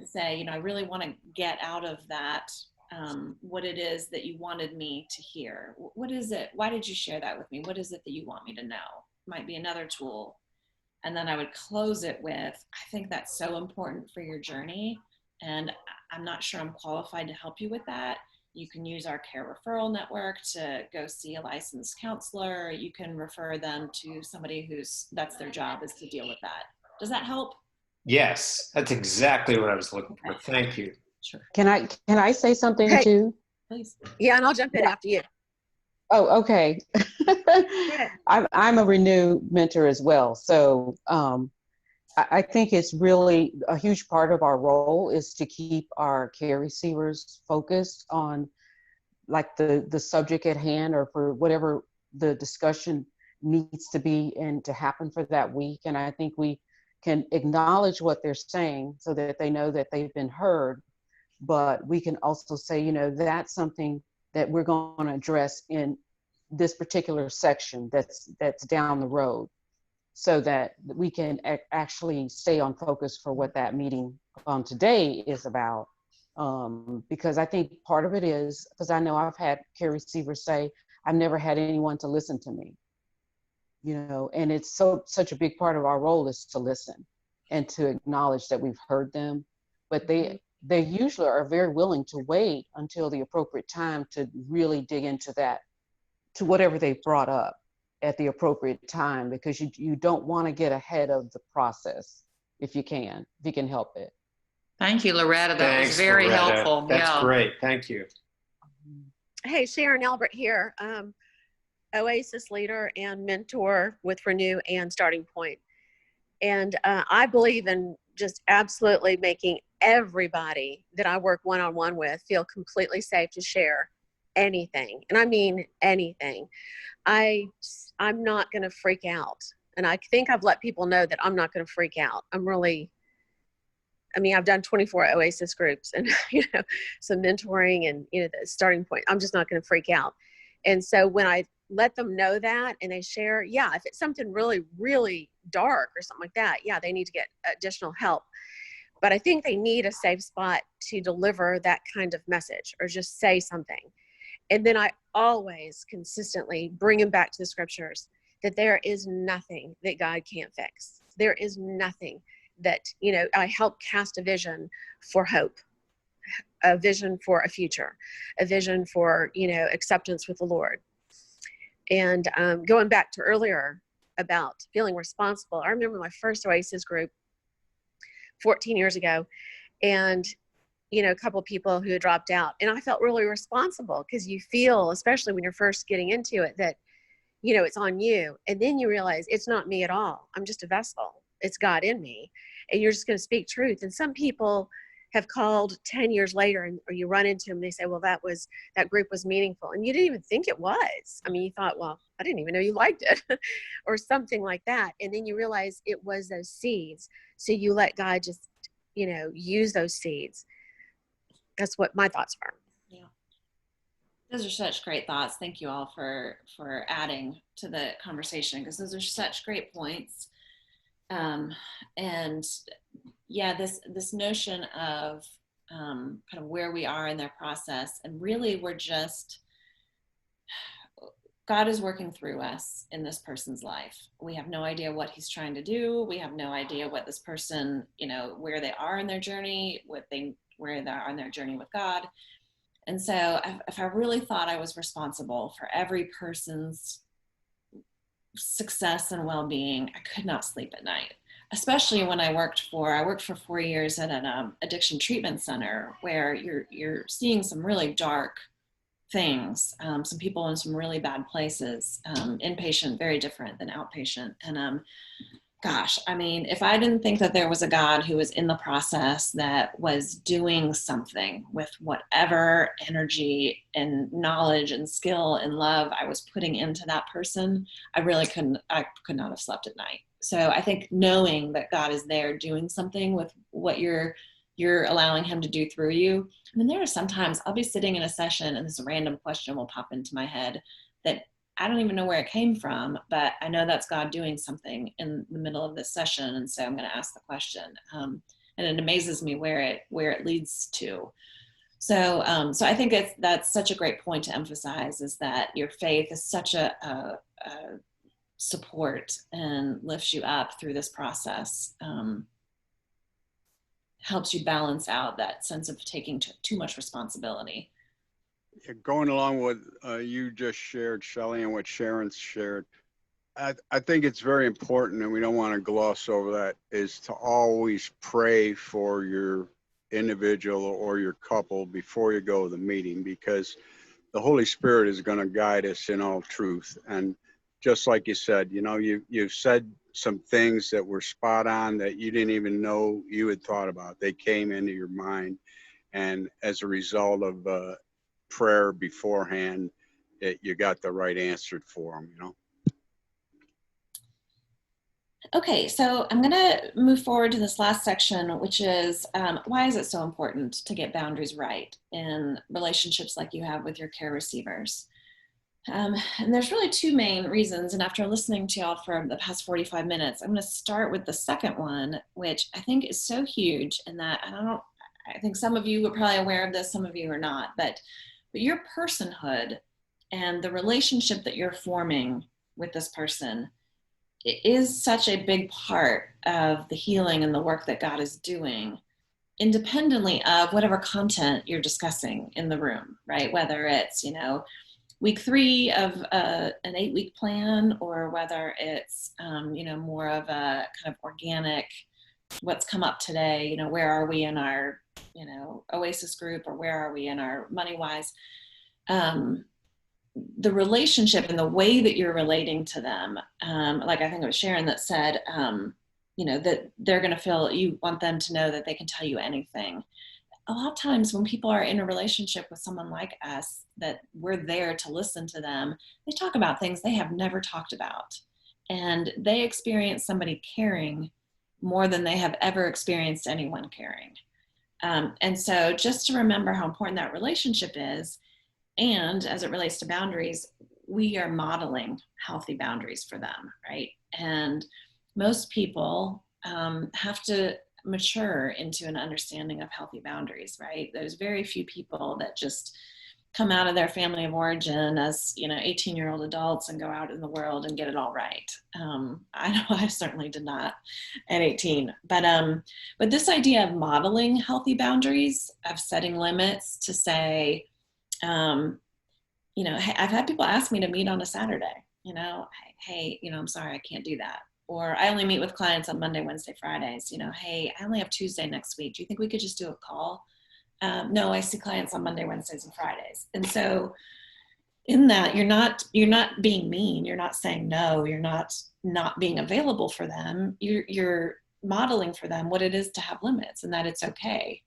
say, you know, I really want to get out of that what it is that you wanted me to hear. What is it? Why did you share that with me? What is it that you want me to know? Might be another tool. And then I would close it with, I think that's so important for your journey, and I'm not sure I'm qualified to help you with that. You can use our care referral network to go see a licensed counselor. You can refer them to somebody that's their job, is to deal with that. Does that help? Yes, that's exactly what I was looking for. Thank you. Sure. Can I say something too? Please. Yeah, and I'll jump in after you. Oh, okay. I'm a Renew mentor as well. So I think it's really a huge part of our role is to keep our care receivers focused on like the subject at hand, or for whatever the discussion needs to be and to happen for that week. And I think we can acknowledge what they're saying so that they know that they've been heard. But we can also say, you know, that's something that we're going to address in this particular section that's down the road. so that we can actually stay on focus for what that meeting today is about. Because I think part of it is, because I know I've had care receivers say, I've never had anyone to listen to me, and it's such a big part of our role is to listen and to acknowledge that we've heard them, but they usually are very willing to wait until the appropriate time to really dig into that, to whatever they brought up at the appropriate time, because you don't want to get ahead of the process if you can help it. Thank you, Loretta. That was Thanks, very Loretta. helpful. That's Yeah. great. Thank you. Hey, Sharon Albert here, Oasis leader and mentor with Renew and Starting Point. And I believe in just absolutely making everybody that I work one-on-one with feel completely safe to share anything. And I mean anything. I'm not going to freak out. And I think I've let people know that I'm not going to freak out. I've done 24 Oasis groups and, some mentoring and, the Starting Point. I'm just not going to freak out. And so when I let them know that and they share, if it's something really, really dark or something like that, they need to get additional help. But I think they need a safe spot to deliver that kind of message or just say something. And then I always consistently bring them back to the scriptures that there is nothing that God can't fix. There is nothing that, I help cast a vision for hope, a vision for a future, a vision for, acceptance with the Lord. And going back to earlier about feeling responsible, I remember my first Oasis group 14 years ago, and a couple of people who had dropped out, and I felt really responsible because you feel, especially when you're first getting into it, that it's on you, and then you realize it's not me at all. I'm just a vessel. It's God in me, and you're just going to speak truth. And some people have called 10 years later, or you run into them, they say, well, that group was meaningful, and you didn't even think it was. You thought, well, I didn't even know you liked it or something like that. And then you realize it was those seeds. So you let God just, use those seeds. That's what my thoughts were. Yeah. Those are such great thoughts. Thank you all for adding to the conversation, because those are such great points. And this notion of kind of where we are in their process, and really God is working through us in this person's life. We have no idea what he's trying to do. We have no idea what this person, where they are in their journey, where they are in their journey with God. And so if I really thought I was responsible for every person's success and well-being, I could not sleep at night. Especially when I worked for 4 years at an addiction treatment center, where you're seeing some really dark things, some people in some really bad places, inpatient, very different than outpatient. And if I didn't think that there was a God who was in the process, that was doing something with whatever energy and knowledge and skill and love I was putting into that person, I could not have slept at night. So I think knowing that God is there doing something with what you're allowing him to do through you. I mean, there are sometimes I'll be sitting in a session and this random question will pop into my head that I don't even know where it came from, but I know that's God doing something in the middle of this session. And so I'm going to ask the question. And it amazes me where it leads to. So I think that's such a great point to emphasize, is that your faith is such a support and lifts you up through this process. Helps you balance out that sense of taking too much responsibility. Yeah, going along with you just shared, Shelley, and what Sharon's shared, I think it's very important, and we don't want to gloss over that, is to always pray for your individual or your couple before you go to the meeting, because the Holy Spirit is going to guide us in all truth. And just like you said, you've said some things that were spot on that you didn't even know you had thought about. They came into your mind, and as a result of prayer beforehand, you got the right answer for them. Okay, so I'm going to move forward to this last section, which is why is it so important to get boundaries right in relationships like you have with your care receivers? And there's really two main reasons. And after listening to y'all for the past 45 minutes, I'm going to start with the second one, which I think is so huge. And that I think some of you are probably aware of this, some of you are not, but your personhood and the relationship that you're forming with this person is such a big part of the healing and the work that God is doing, independently of whatever content you're discussing in the room, right? Whether it's, week 3 of an 8-week plan, or whether it's, more of a kind of organic, what's come up today, where are we in our, Oasis group, or where are we in our Money Wise? The relationship and the way that you're relating to them, like I think it was Sharon that said, that they're going to feel, you want them to know that they can tell you anything. A lot of times when people are in a relationship with someone like us, that we're there to listen to them, they talk about things they have never talked about. And they experience somebody caring more than they have ever experienced anyone caring. And so just to remember how important that relationship is, and as it relates to boundaries, we are modeling healthy boundaries for them, right? And most people have to mature into an understanding of healthy boundaries, right? There's very few people that just come out of their family of origin as 18-year-old adults and go out in the world and get it all right. I know I certainly did not at 18, but this idea of modeling healthy boundaries, of setting limits to say, I've had people ask me to meet on a Saturday, hey, I'm sorry, I can't do that. Or I only meet with clients on Monday, Wednesday, Fridays, hey, I only have Tuesday next week. Do you think we could just do a call? No, I see clients on Monday, Wednesdays, and Fridays. And so in that, you're not being mean. You're not saying no. You're not being available for them. You're modeling for them what it is to have limits, and that it's okay.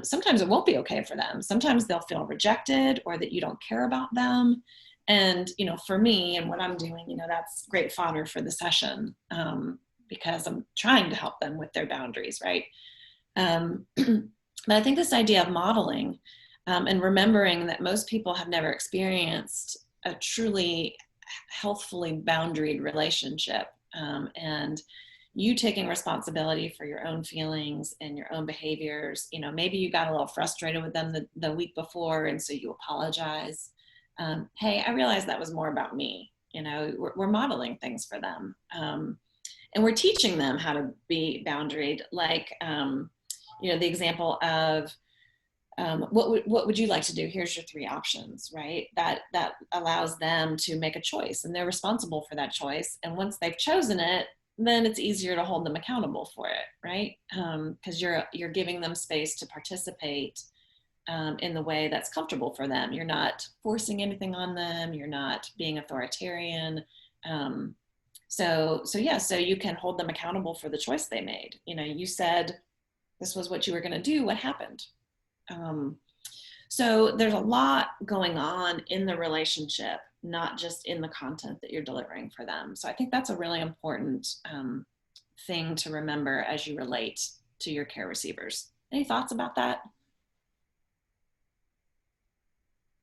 Sometimes it won't be okay for them. Sometimes they'll feel rejected, or that you don't care about them. And, for me and what I'm doing, that's great fodder for the session, because I'm trying to help them with their boundaries, right? But I think this idea of modeling, and remembering that most people have never experienced a truly healthfully boundaried relationship, and you taking responsibility for your own feelings and your own behaviors. Maybe you got a little frustrated with them the week before, and so you apologize. Hey, I realized that was more about me. We're modeling things for them. And we're teaching them how to be boundaried, like, the example of, what would you like to do? Here's your 3 options, right? That allows them to make a choice, and they're responsible for that choice. And once they've chosen it, then it's easier to hold them accountable for it, right? Because you're giving them space to participate in the way that's comfortable for them. You're not forcing anything on them. You're not being authoritarian. So you can hold them accountable for the choice they made. You said this was what you were going to do. What happened? So there's a lot going on in the relationship, not just in the content that you're delivering for them. So I think that's a really important thing to remember as you relate to your care receivers. Any thoughts about that?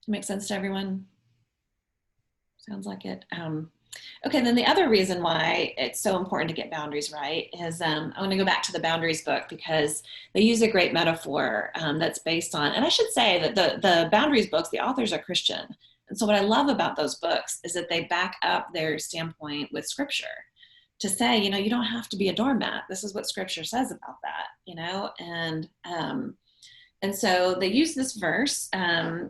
Make sense to everyone? Sounds like it. Okay, then the other reason why it's so important to get boundaries right is, I want to go back to the Boundaries book, because they use a great metaphor that's based on, and I should say that the Boundaries books, the authors are Christian. And so what I love about those books is that they back up their standpoint with scripture to say, you don't have to be a doormat. This is what scripture says about that, and so they use this verse,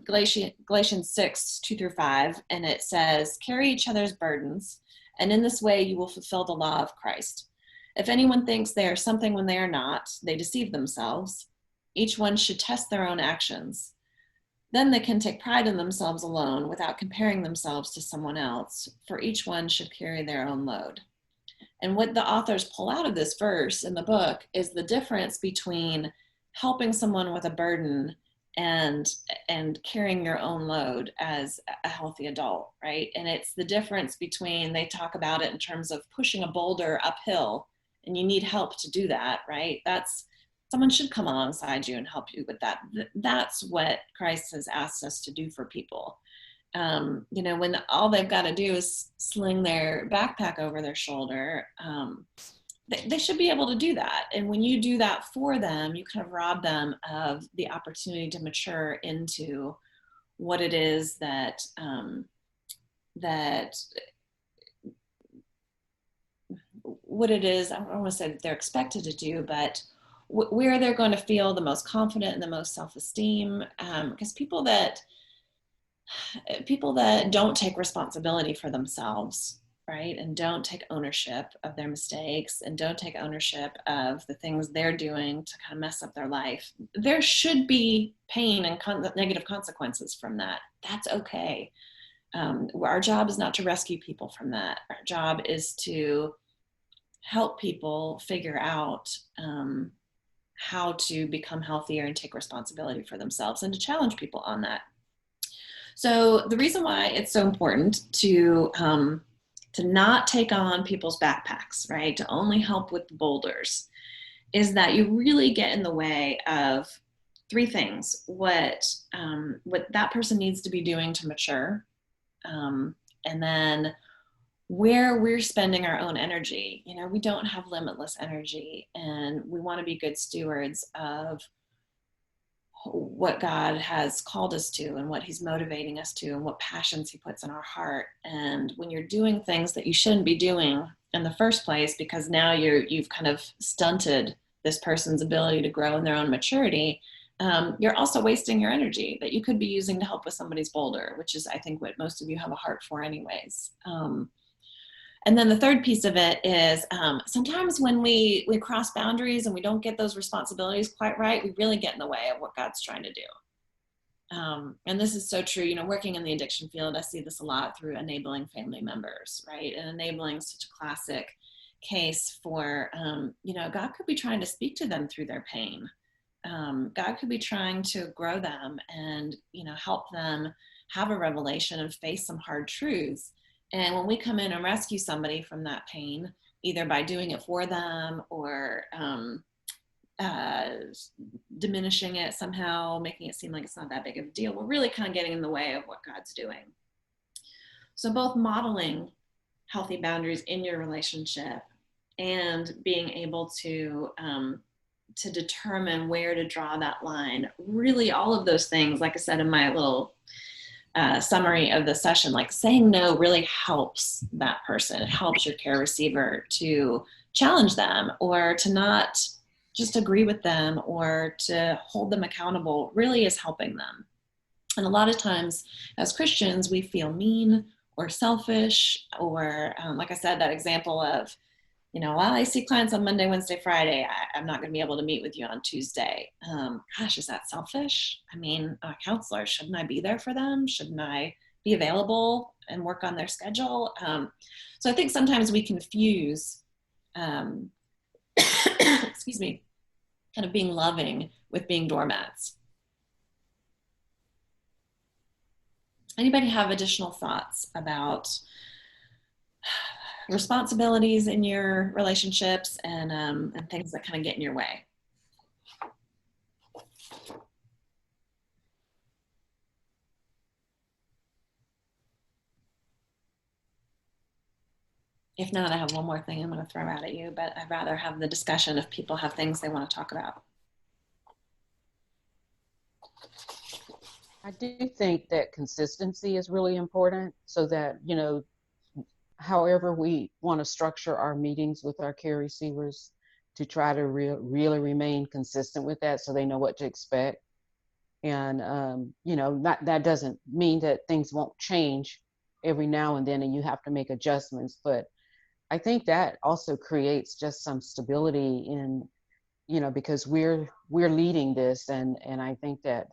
Galatians 6, 2-5, and it says, carry each other's burdens, and in this way you will fulfill the law of Christ. If anyone thinks they are something when they are not, they deceive themselves. Each one should test their own actions. Then they can take pride in themselves alone without comparing themselves to someone else, for each one should carry their own load. And what the authors pull out of this verse in the book is the difference between helping someone with a burden and carrying your own load as a healthy adult, right? And it's the difference between, they talk about it in terms of pushing a boulder uphill, and you need help to do that, right? That's, someone should come alongside you and help you with that. That's what Christ has asked us to do for people. when all they've got to do is sling their backpack over their shoulder, they should be able to do that. And when you do that for them, you kind of rob them of the opportunity to mature into what it is that what it is, I don't want to say that they're expected to do, but where they're going to feel the most confident and the most self-esteem. Because people that don't take responsibility for themselves, right, and don't take ownership of their mistakes and don't take ownership of the things they're doing to kind of mess up their life, there should be pain and negative consequences from that. That's okay. Our job is not to rescue people from that. Our job is to help people figure out how to become healthier and take responsibility for themselves, and to challenge people on that. So the reason why it's so important to not take on people's backpacks, right, to only help with the boulders, is that you really get in the way of three things: what that person needs to be doing to mature, and then where we're spending our own energy. We don't have limitless energy, and we want to be good stewards of what God has called us to and what he's motivating us to and what passions he puts in our heart. And when you're doing things that you shouldn't be doing in the first place, because now you've kind of stunted this person's ability to grow in their own maturity, you're also wasting your energy that you could be using to help with somebody's boulder, which is, I think, what most of you have a heart for anyways. And then the third piece of it is sometimes when we cross boundaries and we don't get those responsibilities quite right, we really get in the way of what God's trying to do. And this is so true. Working in the addiction field, I see this a lot through enabling family members, right? And enabling is such a classic case for, God could be trying to speak to them through their pain. God could be trying to grow them and, help them have a revelation and face some hard truths. And when we come in and rescue somebody from that pain, either by doing it for them or diminishing it somehow, making it seem like it's not that big of a deal, we're really kind of getting in the way of what God's doing. So both modeling healthy boundaries in your relationship and being able to determine where to draw that line, really all of those things, like I said in my little summary of the session, like saying no really helps that person. It helps your care receiver to challenge them, or to not just agree with them, or to hold them accountable, really is helping them. And a lot of times as Christians, we feel mean or selfish, or like I said, that example of, well, I see clients on Monday, Wednesday, Friday. I'm not going to be able to meet with you on Tuesday. Gosh, is that selfish? I mean, a counselor, shouldn't I be there for them? Shouldn't I be available and work on their schedule? So I think sometimes we confuse, excuse me, kind of being loving with being doormats. Anybody have additional thoughts about responsibilities in your relationships and things that kind of get in your way? If not, I have one more thing I'm going to throw out at you, but I'd rather have the discussion if people have things they want to talk about. I do think that consistency is really important, so that, however we want to structure our meetings with our care receivers, to try to really remain consistent with that, so they know what to expect. And, that doesn't mean that things won't change every now and then and you have to make adjustments, but I think that also creates just some stability in, because we're leading this, and I think that,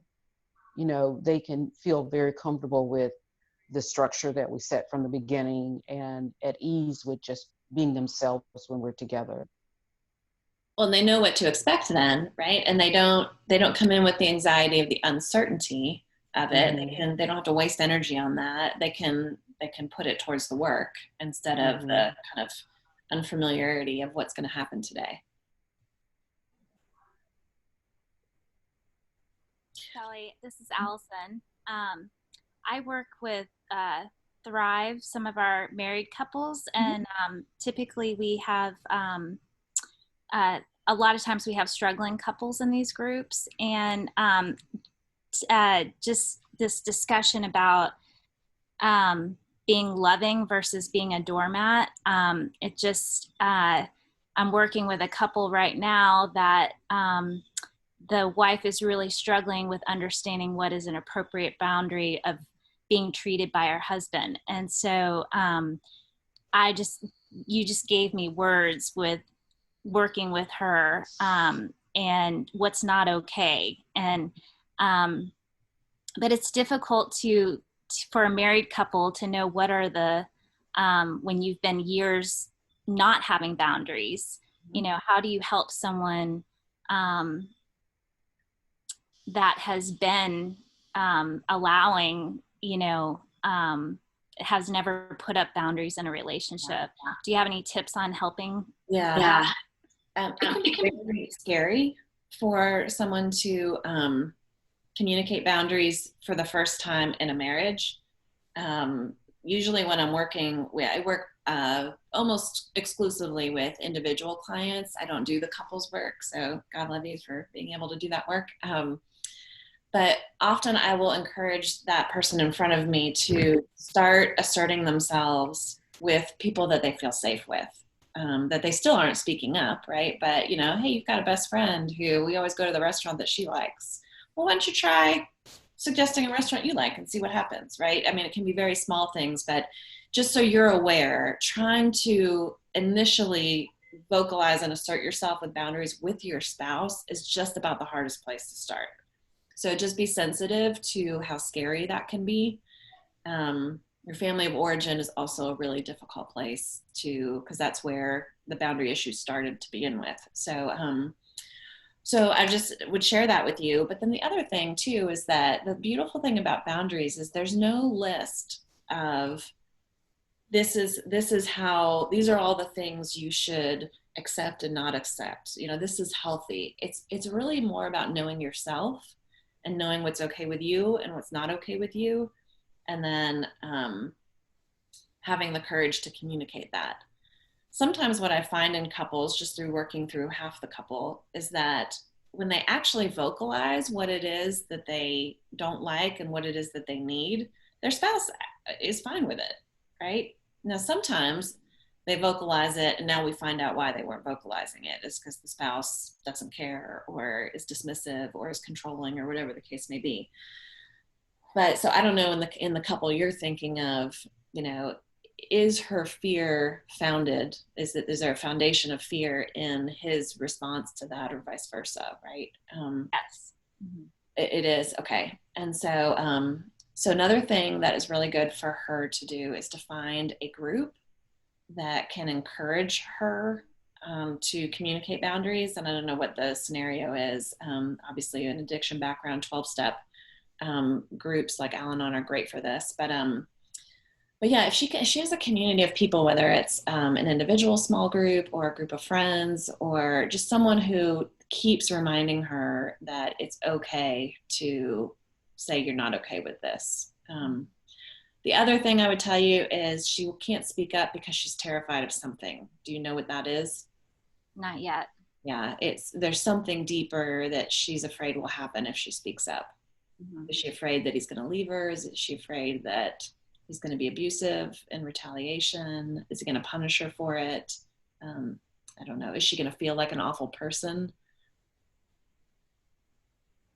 they can feel very comfortable with the structure that we set from the beginning, and at ease with just being themselves when we're together. Well, and they know what to expect then, right? And they don't come in with the anxiety of the uncertainty of it. Mm-hmm. They don't have to waste energy on that. They can put it towards the work instead of mm-hmm. the kind of unfamiliarity of what's going to happen today. Shelley, this is Allison. I work with Thrive, some of our married couples, and typically we have a lot of times we have struggling couples in these groups, and just this discussion about being loving versus being a doormat. It just I'm working with a couple right now that the wife is really struggling with understanding what is an appropriate boundary of being treated by her husband. And so you just gave me words with working with her and what's not okay. And, but it's difficult for a married couple to know what are the, when you've been years not having boundaries, you know, how do you help someone that has been allowing, you know, has never put up boundaries in a relationship. Do you have any tips on helping? Yeah. It can be very scary for someone to communicate boundaries for the first time in a marriage. Usually when I'm working, I work almost exclusively with individual clients. I don't do the couples work, so God love you for being able to do that work. But often I will encourage that person in front of me to start asserting themselves with people that they feel safe with, that they still aren't speaking up, right? But, you know, hey, you've got a best friend who we always go to the restaurant that she likes. Well, why don't you try suggesting a restaurant you like and see what happens, right? I mean, it can be very small things, but just so you're aware, trying to initially vocalize and assert yourself with boundaries with your spouse is just about the hardest place to start. So just be sensitive to how scary that can be. Your family of origin is also a really difficult place because that's where the boundary issues started to begin with. So I just would share that with you. But then the other thing too is that the beautiful thing about boundaries is there's no list of this is how, these are all the things you should accept and not accept. You know, this is healthy. It's really more about knowing yourself and knowing what's okay with you and what's not okay with you. And then having the courage to communicate that. Sometimes what I find in couples, just through working through half the couple, is that when they actually vocalize what it is that they don't like and what it is that they need, their spouse is fine with it, right? Now, sometimes they vocalize it and now we find out why they weren't vocalizing it. It's because the spouse doesn't care or is dismissive or is controlling or whatever the case may be. But so I don't know, in the couple you're thinking of, you know, is her fear founded? Is there a foundation of fear in his response to that, or vice versa, right? Yes. It is. Okay. And so so another thing that is really good for her to do is to find a group that can encourage her to communicate boundaries. And I don't know what the scenario is. Obviously an addiction background, 12-step groups like Al-Anon are great for this. But yeah, if she has a community of people, whether it's an individual small group or a group of friends or just someone who keeps reminding her that it's okay to say you're not okay with this. The other thing I would tell you is she can't speak up because she's terrified of something. Do you know what that is? Not yet. Yeah, there's something deeper that she's afraid will happen if she speaks up. Is she afraid that he's going to leave her? Is she afraid that he's going to be abusive in retaliation? Is he going to punish her for it? I don't know. Is she going to feel like an awful person?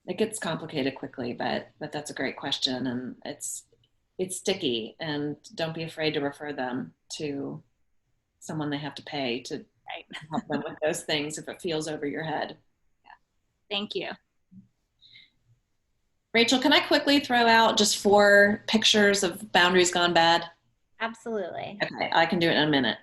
It gets complicated quickly, but that's a great question, and it's sticky. And don't be afraid to refer them to someone they have to pay to help them with those things if it feels over your head. Yeah. Thank you. Rachel, can I quickly throw out just 4 pictures of boundaries gone bad? Absolutely. Okay, I can do it in a minute.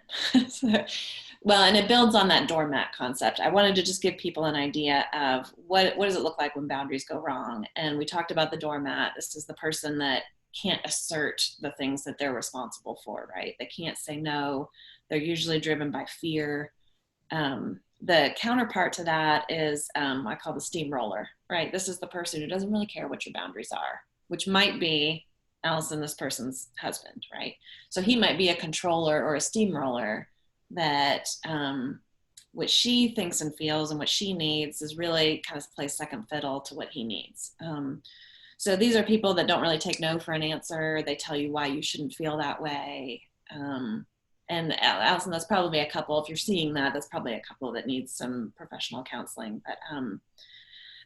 Well, and it builds on that doormat concept. I wanted to just give people an idea of what does it look like when boundaries go wrong. And we talked about the doormat. This is the person that can't assert the things that they're responsible for, right? They can't say no. They're usually driven by fear. The counterpart to that is I call the steamroller, right? This is the person who doesn't really care what your boundaries are, which might be Allison, this person's husband, right? So he might be a controller or a steamroller that what she thinks and feels and what she needs is really kind of plays second fiddle to what he needs. So these are people that don't really take no for an answer. They tell you why you shouldn't feel that way. And Allison, that's probably a couple. If you're seeing that, that's probably a couple that needs some professional counseling.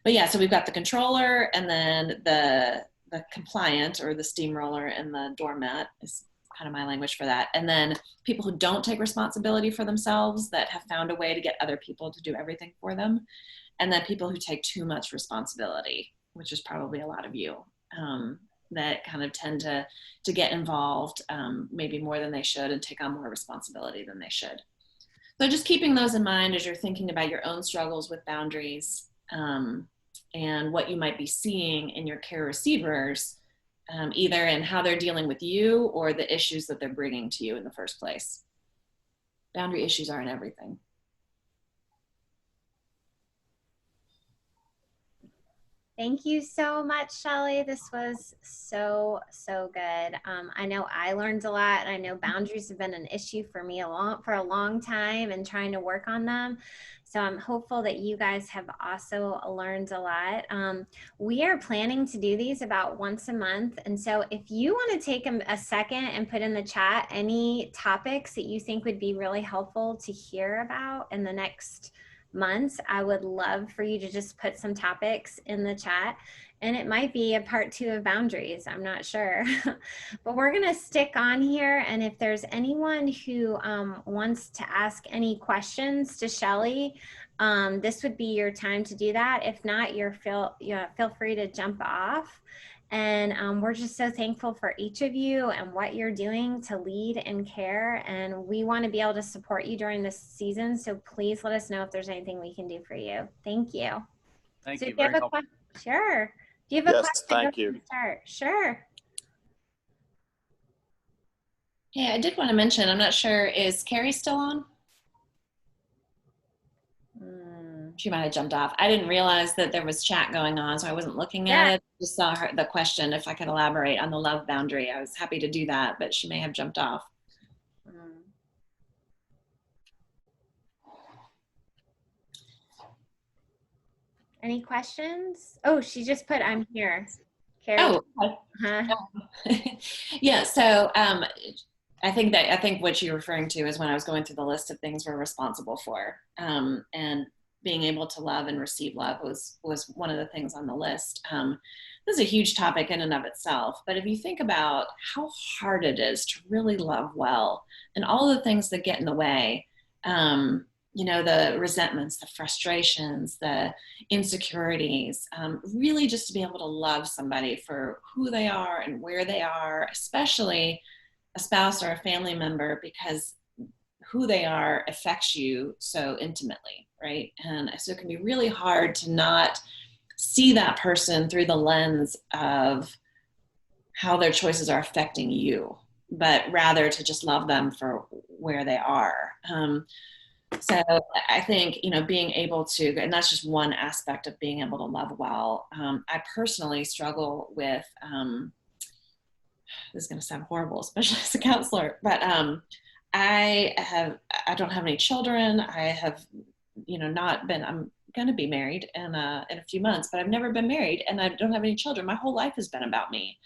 But yeah, so we've got the controller, and then the compliant, or the steamroller, and the doormat is kind of my language for that. And then people who don't take responsibility for themselves, that have found a way to get other people to do everything for them. And then people who take too much responsibility, which is probably a lot of you, that kind of tend to get involved maybe more than they should and take on more responsibility than they should. So just keeping those in mind as you're thinking about your own struggles with boundaries, and what you might be seeing in your care receivers, either in how they're dealing with you or the issues that they're bringing to you in the first place. Boundary issues are in everything. Thank you so much, Shelley. This was so good. I know I learned a lot, and I know boundaries have been an issue for me for a long time, and trying to work on them. So I'm hopeful that you guys have also learned a lot. We are planning to do these about once a month. And so if you want to take a second and put in the chat any topics that you think would be really helpful to hear about in the next months, I would love for you to just put some topics in the chat, and it might be a part 2 of boundaries. I'm not sure, but we're going to stick on here. And if there's anyone who wants to ask any questions to Shelley, this would be your time to do that. If not, feel free to jump off. And we're just so thankful for each of you and what you're doing to lead and care. And we want to be able to support you during this season. So please let us know if there's anything we can do for you. Thank you. Thank So you. if you have Very a helpful. question, sure. Do you have a Yes, question? thank Go ahead you. and start. Sure. Yeah, I did want to mention, I'm not sure, is Carrie still on? She might have jumped off. I didn't realize that there was chat going on, so I wasn't looking at it. Just saw the question, if I could elaborate on the love boundary. I was happy to do that, but she may have jumped off. Any questions? Oh, she just put, I'm here. Carrie. Oh, okay. Yeah, so I think what you're referring to is when I was going through the list of things we're responsible for, and being able to love and receive love was one of the things on the list. This is a huge topic in and of itself, but if you think about how hard it is to really love well and all the things that get in the way, the resentments, the frustrations, the insecurities, really just to be able to love somebody for who they are and where they are, especially a spouse or a family member, because who they are affects you so intimately, right? And so it can be really hard to not see that person through the lens of how their choices are affecting you, but rather to just love them for where they are. So I think, being able to, and that's just one aspect of being able to love well. I personally struggle with, this is going to sound horrible, especially as a counselor, but I don't have any children. I have, I'm going to be married in a few months, but I've never been married, and I don't have any children. My whole life has been about me.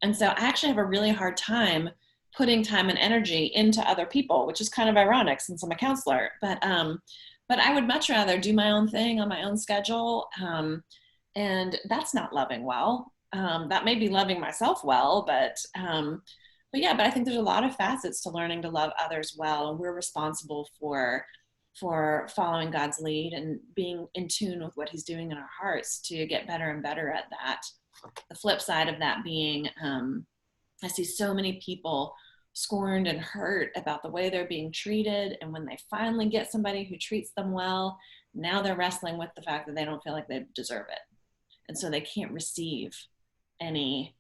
And so I actually have a really hard time putting time and energy into other people, which is kind of ironic since I'm a counselor, but I would much rather do my own thing on my own schedule. And that's not loving well. That may be loving myself well, but I think there's a lot of facets to learning to love others well. And we're responsible for following God's lead and being in tune with what he's doing in our hearts to get better and better at that. The flip side of that being, I see so many people scorned and hurt about the way they're being treated. And when they finally get somebody who treats them well, now they're wrestling with the fact that they don't feel like they deserve it. And so they can't receive any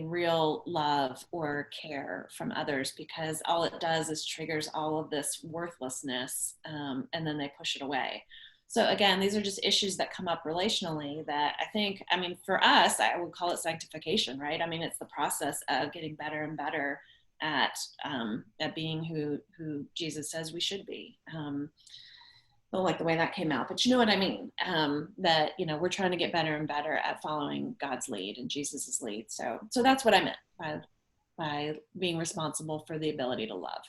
real love or care from others, because all it does is triggers all of this worthlessness, and then they push it away. So again, these are just issues that come up relationally that I think, I mean, for us, I would call it sanctification, right? I mean, it's the process of getting better and better at being who Jesus says we should be. I don't like the way that came out, but you know what I mean? That, you know, we're trying to get better and better at following God's lead and Jesus's lead. So that's what I meant by being responsible for the ability to love.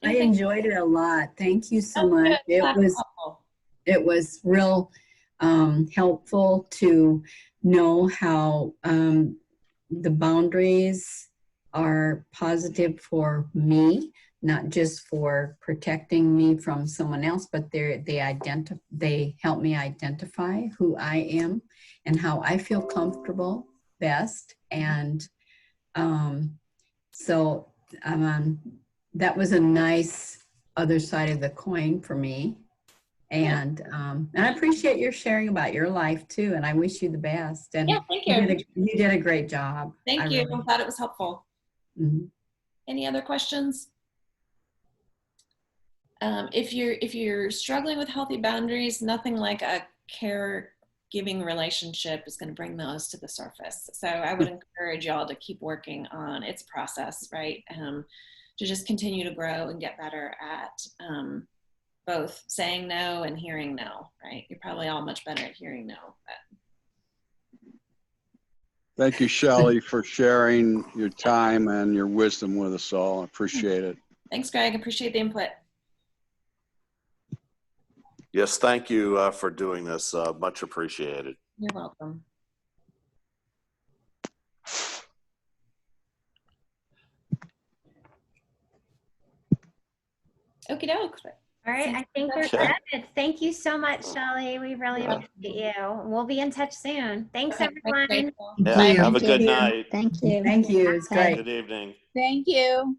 I enjoyed it a lot. Thank you so Oh, much. good. It was real helpful to know how the boundaries are positive for me, not just for protecting me from someone else, but they help me identify who I am and how I feel comfortable best. And so that was a nice other side of the coin for me. And I appreciate your sharing about your life too. And I wish you the best. And yeah, thank you. You did a great job. Thank you. I'm glad it was helpful. Mm-hmm. Any other questions? If you're struggling with healthy boundaries, nothing like a caregiving relationship is going to bring those to the surface. So I would encourage y'all to keep working on its process, right? To just continue to grow and get better at both saying no and hearing no, right? You're probably all much better at hearing no. But. Thank you, Shelley, for sharing your time and your wisdom with us all. I appreciate it. Thanks, Greg. Appreciate the input. Yes, thank you for doing this. Much appreciated. You're welcome. Okie doke. All right, I think we're good. Thank you so much, Shelley. We really appreciate you. We'll be in touch soon. Thanks, everyone. Yeah, have a good night. Thank you. Thank you. It's great. Good evening. Thank you.